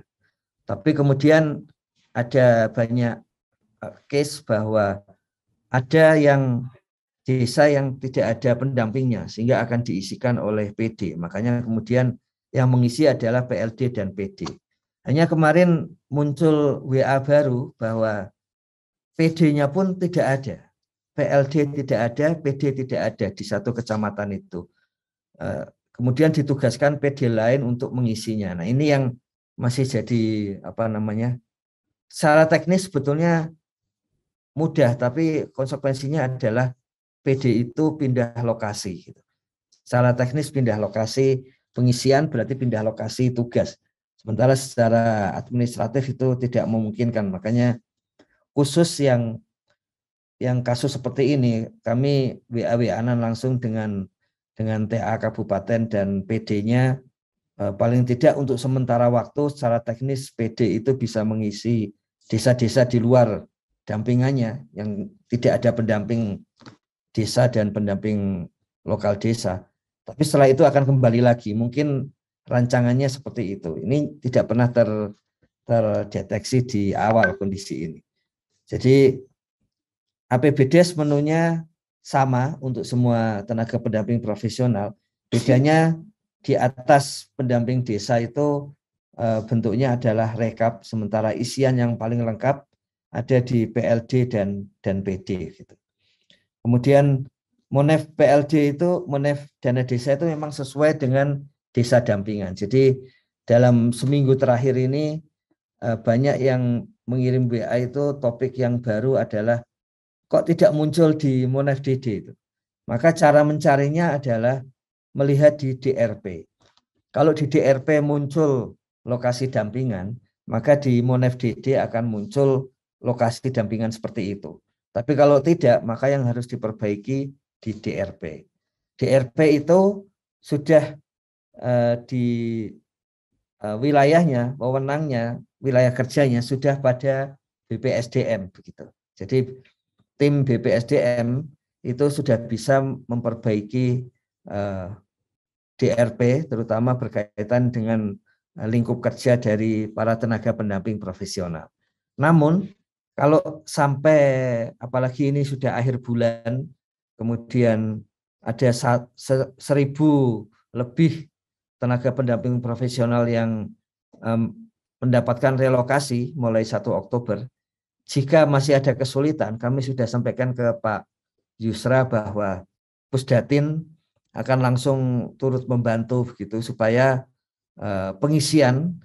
Tapi kemudian ada banyak case bahwa ada yang desa yang tidak ada pendampingnya sehingga akan diisikan oleh PD. Makanya kemudian yang mengisi adalah PLD dan PD. Hanya kemarin muncul WA baru bahwa PD-nya pun tidak ada. PLD tidak ada, PD tidak ada di satu kecamatan itu. Kemudian ditugaskan PD lain untuk mengisinya. Nah, ini yang masih jadi secara teknis sebetulnya mudah, tapi konsekuensinya adalah PD itu pindah lokasi. Secara teknis pindah lokasi, pengisian berarti pindah lokasi tugas. Sementara secara administratif itu tidak memungkinkan. Makanya khusus yang kasus seperti ini, kami WA-WA-an langsung dengan TA Kabupaten dan PD-nya, paling tidak untuk sementara waktu secara teknis PD itu bisa mengisi desa-desa di luar dampingannya yang tidak ada pendamping desa dan pendamping lokal desa. Tapi setelah itu akan kembali lagi. Mungkin rancangannya seperti itu. Ini tidak pernah terdeteksi di awal kondisi ini. Jadi APBDes menunya sama untuk semua tenaga pendamping profesional. Bedanya di atas pendamping desa itu bentuknya adalah rekap, sementara isian yang paling lengkap ada di PLD dan PD gitu. Kemudian Monef PLD itu, Monef dana desa itu memang sesuai dengan desa dampingan. Jadi dalam seminggu terakhir ini banyak yang mengirim WA itu topik yang baru adalah kok tidak muncul di Monef DD itu. Maka cara mencarinya adalah melihat di DRP. Kalau di DRP muncul lokasi dampingan, maka di Monef DD akan muncul lokasi dampingan seperti itu. Tapi kalau tidak, maka yang harus diperbaiki di DRP. DRP itu sudah di wilayahnya, wewenangnya, wilayah kerjanya sudah pada BPSDM begitu. Jadi tim BPSDM itu sudah bisa memperbaiki DRP, terutama berkaitan dengan lingkup kerja dari para tenaga pendamping profesional. Namun, kalau sampai apalagi ini sudah akhir bulan, kemudian ada 1.000 lebih tenaga pendamping profesional yang mendapatkan relokasi mulai 1 Oktober, jika masih ada kesulitan, kami sudah sampaikan ke Pak Yusra bahwa Pusdatin akan langsung turut membantu begitu supaya pengisian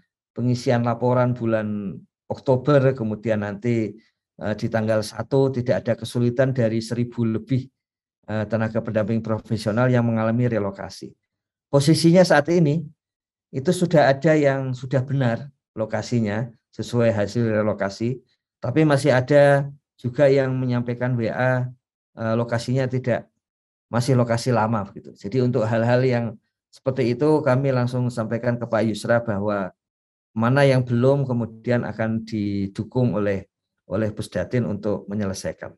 laporan bulan Oktober, kemudian nanti di tanggal 1 tidak ada kesulitan dari 1.000 lebih tenaga pendamping profesional yang mengalami relokasi. Posisinya saat ini itu sudah ada yang sudah benar lokasinya sesuai hasil relokasi, tapi masih ada juga yang menyampaikan WA lokasinya tidak, masih lokasi lama begitu. Jadi untuk hal-hal yang seperti itu kami langsung sampaikan ke Pak Yusra bahwa mana yang belum kemudian akan didukung oleh Pusdatin untuk menyelesaikan.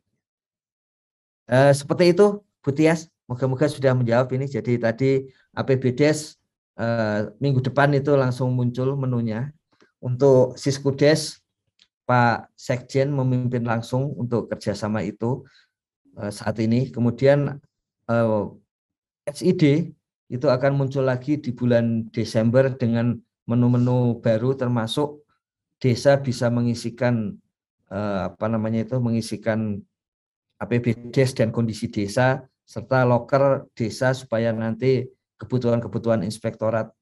Seperti itu Bu Tias, moga-moga sudah menjawab ini. Jadi tadi APBDes minggu depan itu langsung muncul menunya. Untuk Siskudes Pak Sekjen memimpin langsung untuk kerjasama itu saat ini. Kemudian SID itu akan muncul lagi di bulan Desember dengan menu-menu baru, termasuk desa bisa mengisikan mengisikan APBDes dan kondisi desa serta loker desa supaya nanti kebutuhan-kebutuhan Inspektorat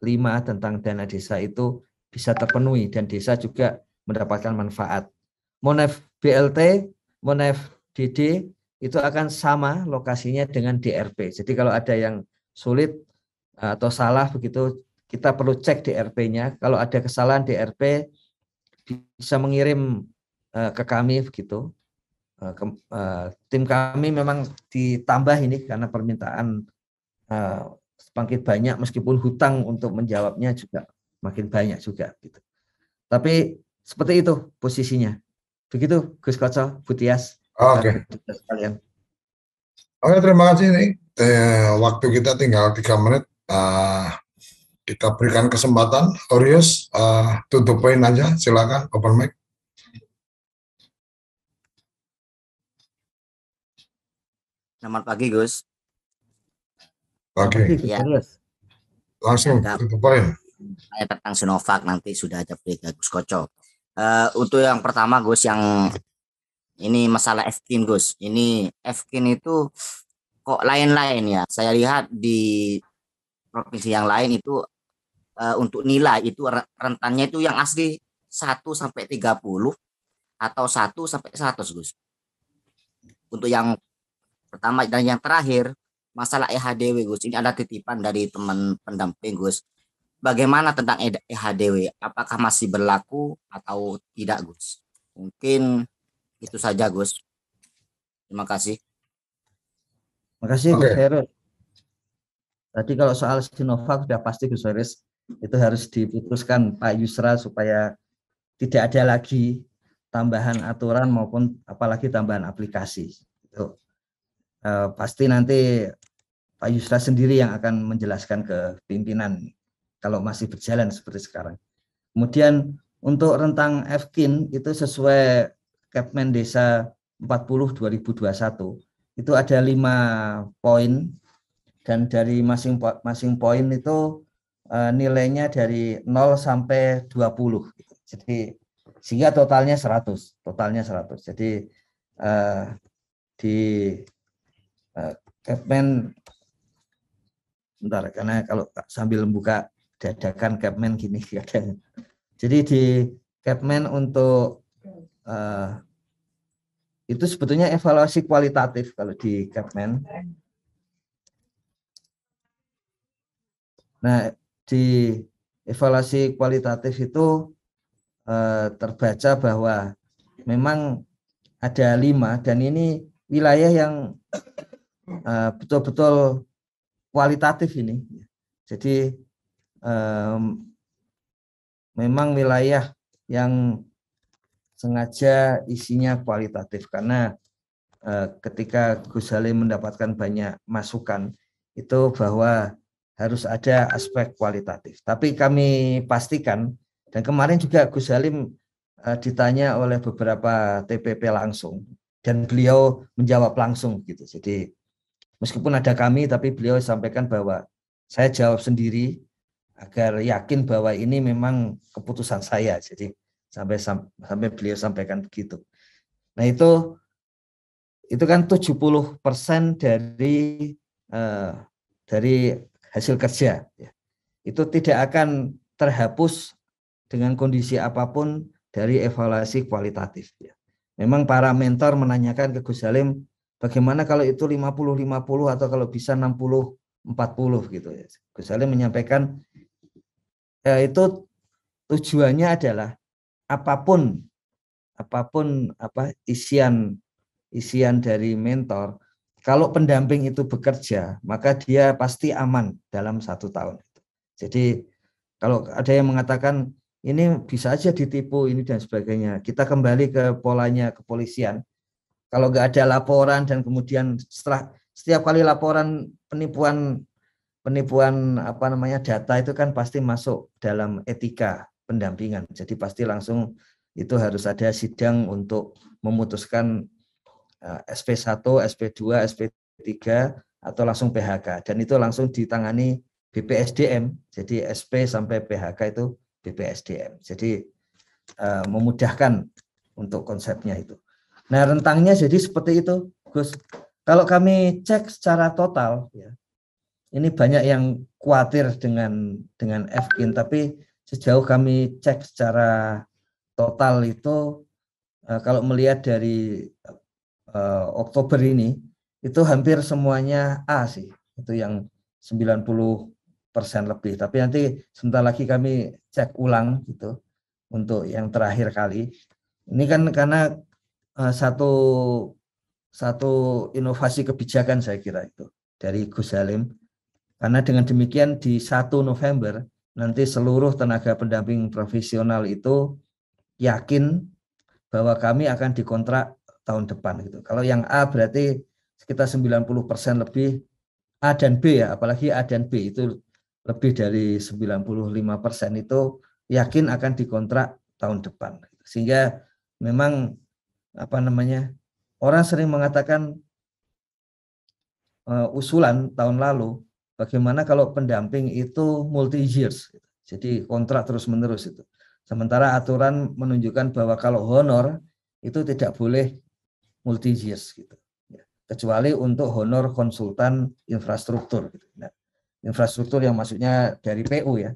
5 tentang dana desa itu bisa terpenuhi dan desa juga mendapatkan manfaat. Monef BLT, Monef DD itu akan sama lokasinya dengan DRP. Jadi kalau ada yang sulit atau salah begitu, kita perlu cek DRP-nya. Kalau ada kesalahan DRP bisa mengirim ke kami begitu. Tim kami memang ditambah ini karena permintaan semakin banyak, meskipun hutang untuk menjawabnya juga makin banyak juga gitu. Tapi seperti itu posisinya. Begitu Gus Koco, Bu Tias. Oke. Oke, terima kasih nih. Waktu kita tinggal 3 menit. Kita berikan kesempatan. Orius, tutup poin aja. Silakan, open mic. Selamat pagi, Gus. Oke. Ya. Langsung tutup poin. Saya tentang Sinovac nanti sudah ada berita Gus Koco. Untuk yang pertama, Gus, yang ini masalah FKIN, Gus. Ini FKIN itu kok lain-lain ya. Saya lihat di provinsi yang lain itu untuk nilai itu rentannya itu yang asli 1 sampai 30 atau 1 sampai 100, Gus. Untuk yang pertama dan yang terakhir masalah EHDW, Gus. Ini ada titipan dari teman pendamping, Gus. Bagaimana tentang EHDW? Apakah masih berlaku atau tidak, Gus? Mungkin itu saja, Gus. Terima kasih. Terima kasih, Gus Heru. Tadi kalau soal Sinovac sudah pasti Gus Heris itu harus diputuskan Pak Yusra supaya tidak ada lagi tambahan aturan maupun apalagi tambahan aplikasi. Itu pasti nanti Pak Yusra sendiri yang akan menjelaskan ke pimpinan kalau masih berjalan seperti sekarang. Kemudian untuk rentang FKIN itu sesuai Kepmen Desa 40 2021 itu ada 5 poin dan dari masing poin itu nilainya dari 0 sampai 20. Jadi sehingga totalnya 100. Jadi di Kepmen, bentar karena kalau sambil membuka dadakan Kepmen gini kadang. Jadi di Kepmen untuk itu sebetulnya evaluasi kualitatif kalau di Kepmen. Nah, di evaluasi kualitatif itu terbaca bahwa memang ada 5 dan ini wilayah yang betul-betul kualitatif ini. Jadi memang wilayah yang sengaja isinya kualitatif karena ketika Gus Halim mendapatkan banyak masukan itu bahwa harus ada aspek kualitatif. Tapi kami pastikan, dan kemarin juga Gus Halim ditanya oleh beberapa TPP langsung dan beliau menjawab langsung gitu. Jadi meskipun ada kami, tapi beliau sampaikan bahwa saya jawab sendiri agar yakin bahwa ini memang keputusan saya. Jadi sampai beliau sampaikan begitu. Nah itu kan 70% dari hasil kerja. Itu tidak akan terhapus dengan kondisi apapun dari evaluasi kualitatif. Memang para mentor menanyakan ke Gus Halim, bagaimana kalau itu 50-50 atau kalau bisa 60-40 gitu ya. Gus Halim menyampaikan itu tujuannya adalah apapun isian dari mentor, kalau pendamping itu bekerja, maka dia pasti aman dalam 1 tahun. Jadi kalau ada yang mengatakan ini bisa aja ditipu ini dan sebagainya, kita kembali ke polanya kepolisian. Kalau nggak ada laporan dan kemudian setelah setiap kali laporan penipuan data itu kan pasti masuk dalam etika pendampingan. Jadi pasti langsung itu harus ada sidang untuk memutuskan SP1, SP2, SP3 atau langsung PHK, dan itu langsung ditangani BPSDM. Jadi SP sampai PHK itu BPSDM. Jadi memudahkan untuk konsepnya itu. Nah, rentangnya jadi seperti itu, Gus. Kalau kami cek secara total ya, ini banyak yang khawatir dengan FKIN, tapi sejauh kami cek secara total itu kalau melihat dari Oktober ini itu hampir semuanya A sih, itu yang 90% lebih. Tapi nanti sebentar lagi kami cek ulang gitu untuk yang terakhir kali. Ini kan karena satu inovasi kebijakan saya kira itu dari Gus Halim. Karena dengan demikian di 1 November nanti seluruh tenaga pendamping profesional itu yakin bahwa kami akan dikontrak tahun depan gitu. Kalau yang A berarti sekitar 90% lebih, A dan B ya, apalagi A dan B itu lebih dari 95% itu yakin akan dikontrak tahun depan. Sehingga memang orang sering mengatakan usulan tahun lalu bagaimana kalau pendamping itu multi years, jadi kontrak terus menerus itu. Sementara aturan menunjukkan bahwa kalau honor itu tidak boleh multi years gitu, kecuali untuk honor konsultan infrastruktur. Gitu. Nah, infrastruktur yang maksudnya dari PU ya,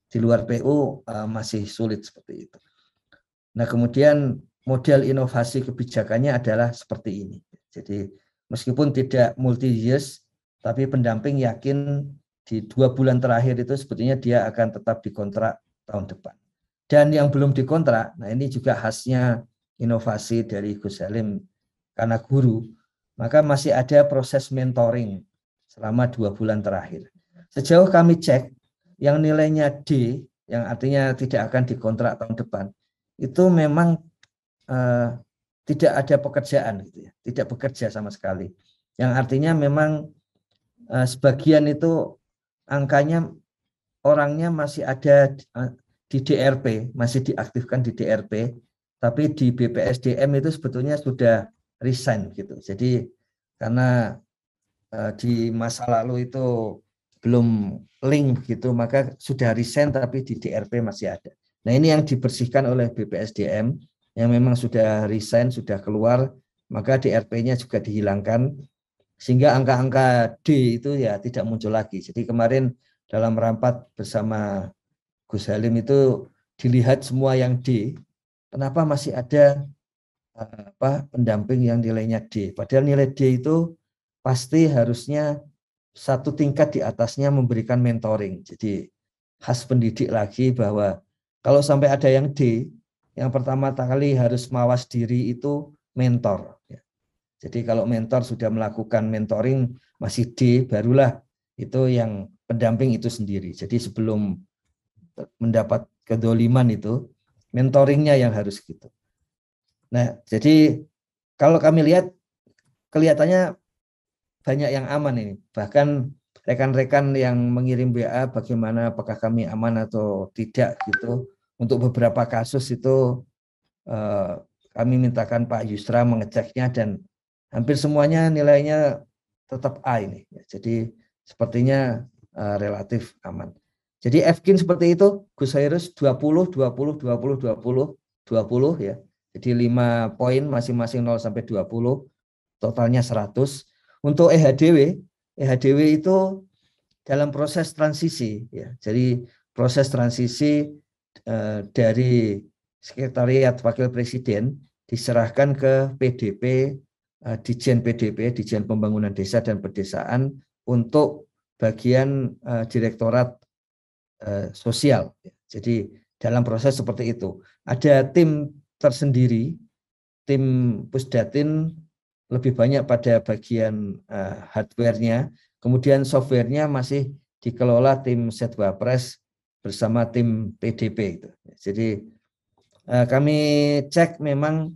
di luar PU masih sulit seperti itu. Nah kemudian model inovasi kebijakannya adalah seperti ini. Jadi meskipun tidak multi years, tapi pendamping yakin di 2 bulan terakhir itu sebetulnya dia akan tetap dikontrak tahun depan. Dan yang belum dikontrak, nah ini juga khasnya inovasi dari Gus Halim karena guru, maka masih ada proses mentoring selama 2 bulan terakhir. Sejauh kami cek, yang nilainya D, yang artinya tidak akan dikontrak tahun depan, itu memang tidak ada pekerjaan, gitu ya, tidak bekerja sama sekali. Yang artinya memang sebagian itu angkanya orangnya masih ada di DRP, masih diaktifkan di DRP, tapi di BPSDM itu sebetulnya sudah resign gitu. Jadi karena di masa lalu itu belum link gitu, maka sudah resign tapi di DRP masih ada. Nah ini yang dibersihkan oleh BPSDM yang memang sudah resign, sudah keluar, maka DRP-nya juga dihilangkan sehingga angka-angka D itu ya tidak muncul lagi. Jadi kemarin dalam rapat bersama Gus Halim itu dilihat semua yang D, kenapa masih ada pendamping yang nilainya D. Padahal nilai D itu pasti harusnya 1 tingkat di atasnya memberikan mentoring. Jadi khas pendidik lagi bahwa kalau sampai ada yang D, yang pertama kali harus mawas diri itu mentor. Jadi kalau mentor sudah melakukan mentoring masih D, barulah itu yang pendamping itu sendiri. Jadi sebelum mendapat kedoliman itu, mentoringnya yang harus gitu. Nah, jadi kalau kami lihat kelihatannya banyak yang aman ini. Bahkan rekan-rekan yang mengirim WA bagaimana, apakah kami aman atau tidak gitu. Untuk beberapa kasus itu kami mintakan Pak Yusra mengeceknya dan hampir semuanya nilainya tetap A ini. Jadi sepertinya relatif aman. Jadi FKIN seperti itu, Gus Hairus 20, 20, 20, 20, 20 ya. Jadi 5 poin masing-masing 0 sampai 20, totalnya 100. Untuk EHDW itu dalam proses transisi ya. Jadi proses transisi dari Sekretariat Wakil Presiden diserahkan ke PDP, Dijen PDP, Dijen Pembangunan Desa dan Pedesaan untuk bagian Direktorat Sosial. Jadi dalam proses seperti itu. Ada tim tersendiri, tim Pusdatin lebih banyak pada bagian hardware-nya, kemudian software-nya masih dikelola tim Setwapres bersama tim PDP. Jadi kami cek memang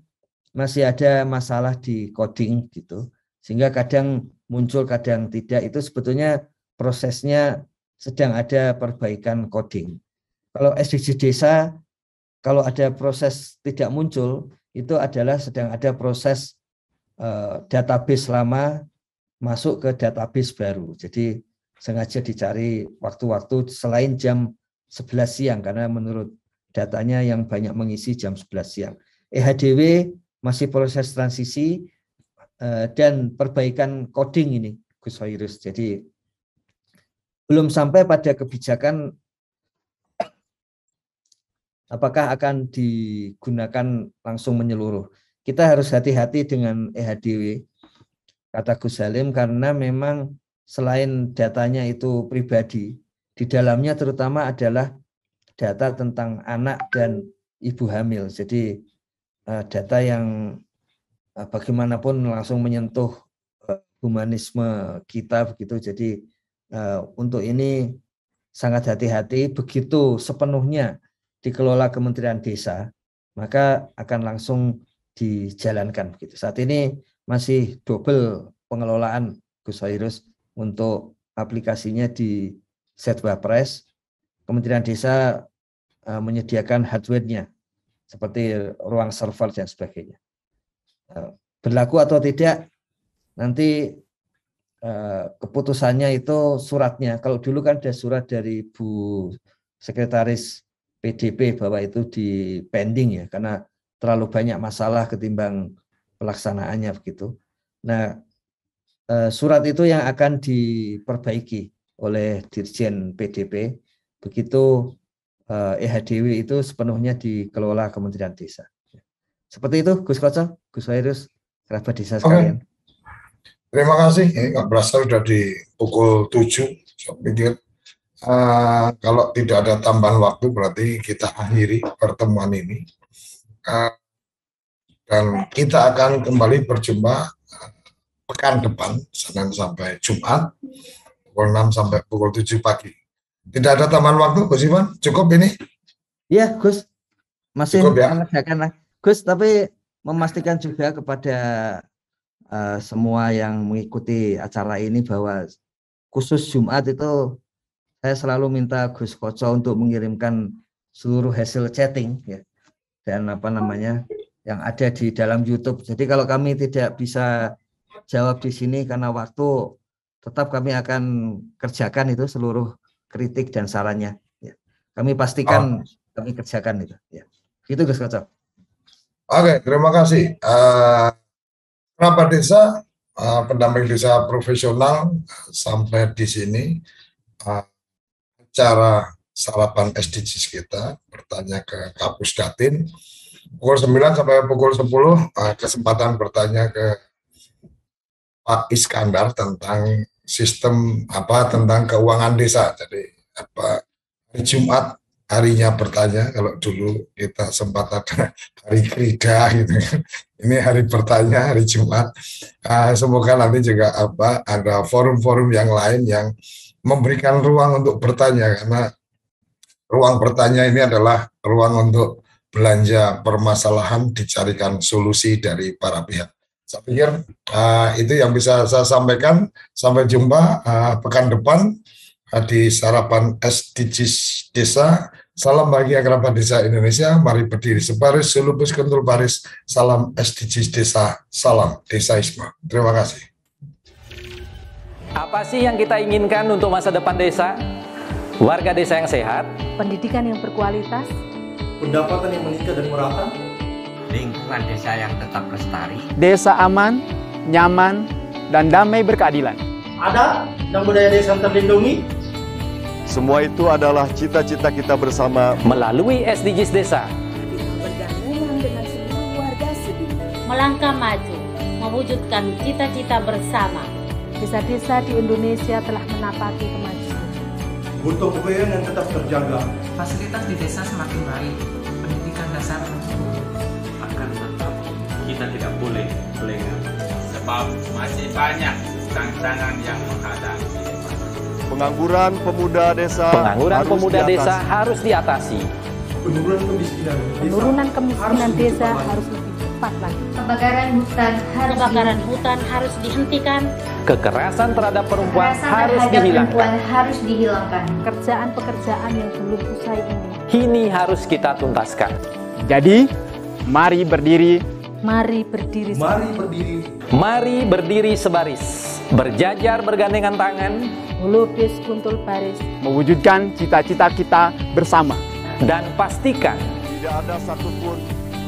masih ada masalah di coding gitu, sehingga kadang muncul kadang tidak. Itu sebetulnya prosesnya sedang ada perbaikan coding. Kalau SDGs desa, kalau ada proses tidak muncul, itu adalah sedang ada proses database lama masuk ke database baru. Jadi sengaja dicari waktu-waktu selain jam 11 siang, karena menurut datanya yang banyak mengisi jam 11 siang. EHDW masih proses transisi dan perbaikan coding ini, Gus Hairus. Jadi belum sampai pada kebijakan apakah akan digunakan langsung menyeluruh. Kita harus hati-hati dengan EHDW, kata Gus Halim, karena memang selain datanya itu pribadi, di dalamnya terutama adalah data tentang anak dan ibu hamil. Jadi data yang bagaimanapun langsung menyentuh humanisme kita begitu. Jadi untuk ini sangat hati-hati. Begitu sepenuhnya dikelola Kementerian Desa, maka akan langsung dijalankan begitu. Saat ini masih double pengelolaan Gus Hairus untuk aplikasinya di Setwapres. Kementerian Desa menyediakan hardware-nya seperti ruang server dan sebagainya. Berlaku atau tidak nanti keputusannya itu suratnya. Kalau dulu kan ada surat dari Bu Sekretaris PDP bahwa itu di pending ya, karena terlalu banyak masalah ketimbang pelaksanaannya begitu. Nah, surat itu yang akan diperbaiki oleh Dirjen PDP, begitu EHDW itu sepenuhnya dikelola Kementerian Desa. Seperti itu, Gus Koco, Gus Hairus, kerabat desa sekalian. Terima kasih. Ini nggak berasa sudah di pukul 7. Saya pikir kalau tidak ada tambahan waktu berarti kita akhiri pertemuan ini. Dan kita akan kembali berjumpa pekan depan, Senin sampai Jumat, pukul 6 sampai pukul 7 pagi. Tidak ada tambahan waktu, Gus Iwan? Cukup ini? Iya, Gus. Masih cukup ya? mengerjakan lah. Gus, tapi memastikan juga kepada semua yang mengikuti acara ini bahwa khusus Jumat itu saya selalu minta Gus Koco untuk mengirimkan seluruh hasil chatting ya, dan apa namanya yang ada di dalam YouTube. Jadi kalau kami tidak bisa jawab di sini karena waktu, tetap kami akan kerjakan itu seluruh kritik dan sarannya. Ya. Kami pastikan kami kerjakan itu. Ya. Itu Gus Koco. Oke, terima kasih. Kerabat desa, pendamping desa profesional, sampai di sini acara sarapan SDGs kita bertanya ke Kapus Datin pukul 9 sampai pukul 10, kesempatan bertanya ke Pak Iskandar tentang sistem tentang keuangan desa. Jadi hari Jumat harinya bertanya, kalau dulu kita sempat ada hari kerja gitu kan. Ini hari bertanya, hari Jumat. Semoga nanti juga ada forum-forum yang lain yang memberikan ruang untuk bertanya, karena ruang bertanya ini adalah ruang untuk belanja permasalahan, dicarikan solusi dari para pihak. Saya pikir itu yang bisa saya sampaikan. Sampai jumpa pekan depan di sarapan SDGs Desa. Salam bahagia kerabat desa Indonesia. Mari berdiri sebaris, selubus kentul baris. Salam SDGs Desa. Salam Desaisme. Terima kasih. Apa sih yang kita inginkan untuk masa depan desa? Warga desa yang sehat, pendidikan yang berkualitas, pendapatan yang meningkat dan merata, lingkungan desa yang tetap lestari, desa aman, nyaman, dan damai berkeadilan. Adat dan budaya desa terlindungi. Semua itu adalah cita-cita kita bersama melalui SDGs Desa. Melangkah maju, mewujudkan cita-cita bersama. Desa-desa di Indonesia telah menapaki kemajuan. Gotong royong yang tetap terjaga. Fasilitas di desa semakin baik, pendidikan dasar mencukupi. Akan tetap kita tidak boleh lengah, sebab masih banyak tantangan yang menghadapi. pengangguran pemuda desa. Harus diatasi. Penurunan kemiskinan desa harus lebih cepat lagi. Kebakaran hutan harus dihentikan. Kekerasan terhadap perempuan harus dihilangkan. Pekerjaan-pekerjaan yang belum usai ini harus kita tuntaskan. Jadi, mari berdiri. Mari berdiri. Mari berdiri sebaris. Berjajar bergandengan tangan. Melukis kuntul baris. Mewujudkan cita-cita kita bersama. Dan pastikan tidak ada satupun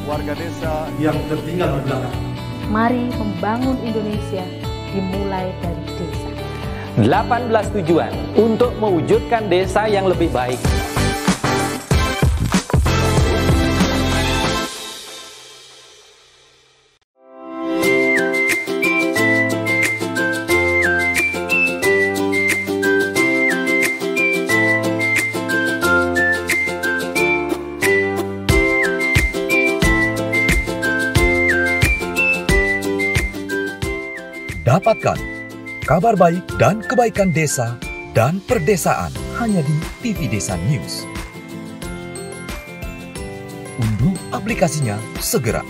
warga desa yang tertinggal di belakang. Mari membangun Indonesia dimulai dari desa. 18 tujuan untuk mewujudkan desa yang lebih baik. Dapatkan kabar baik dan kebaikan desa dan perdesaan hanya di TV Desa News. Unduh aplikasinya segera.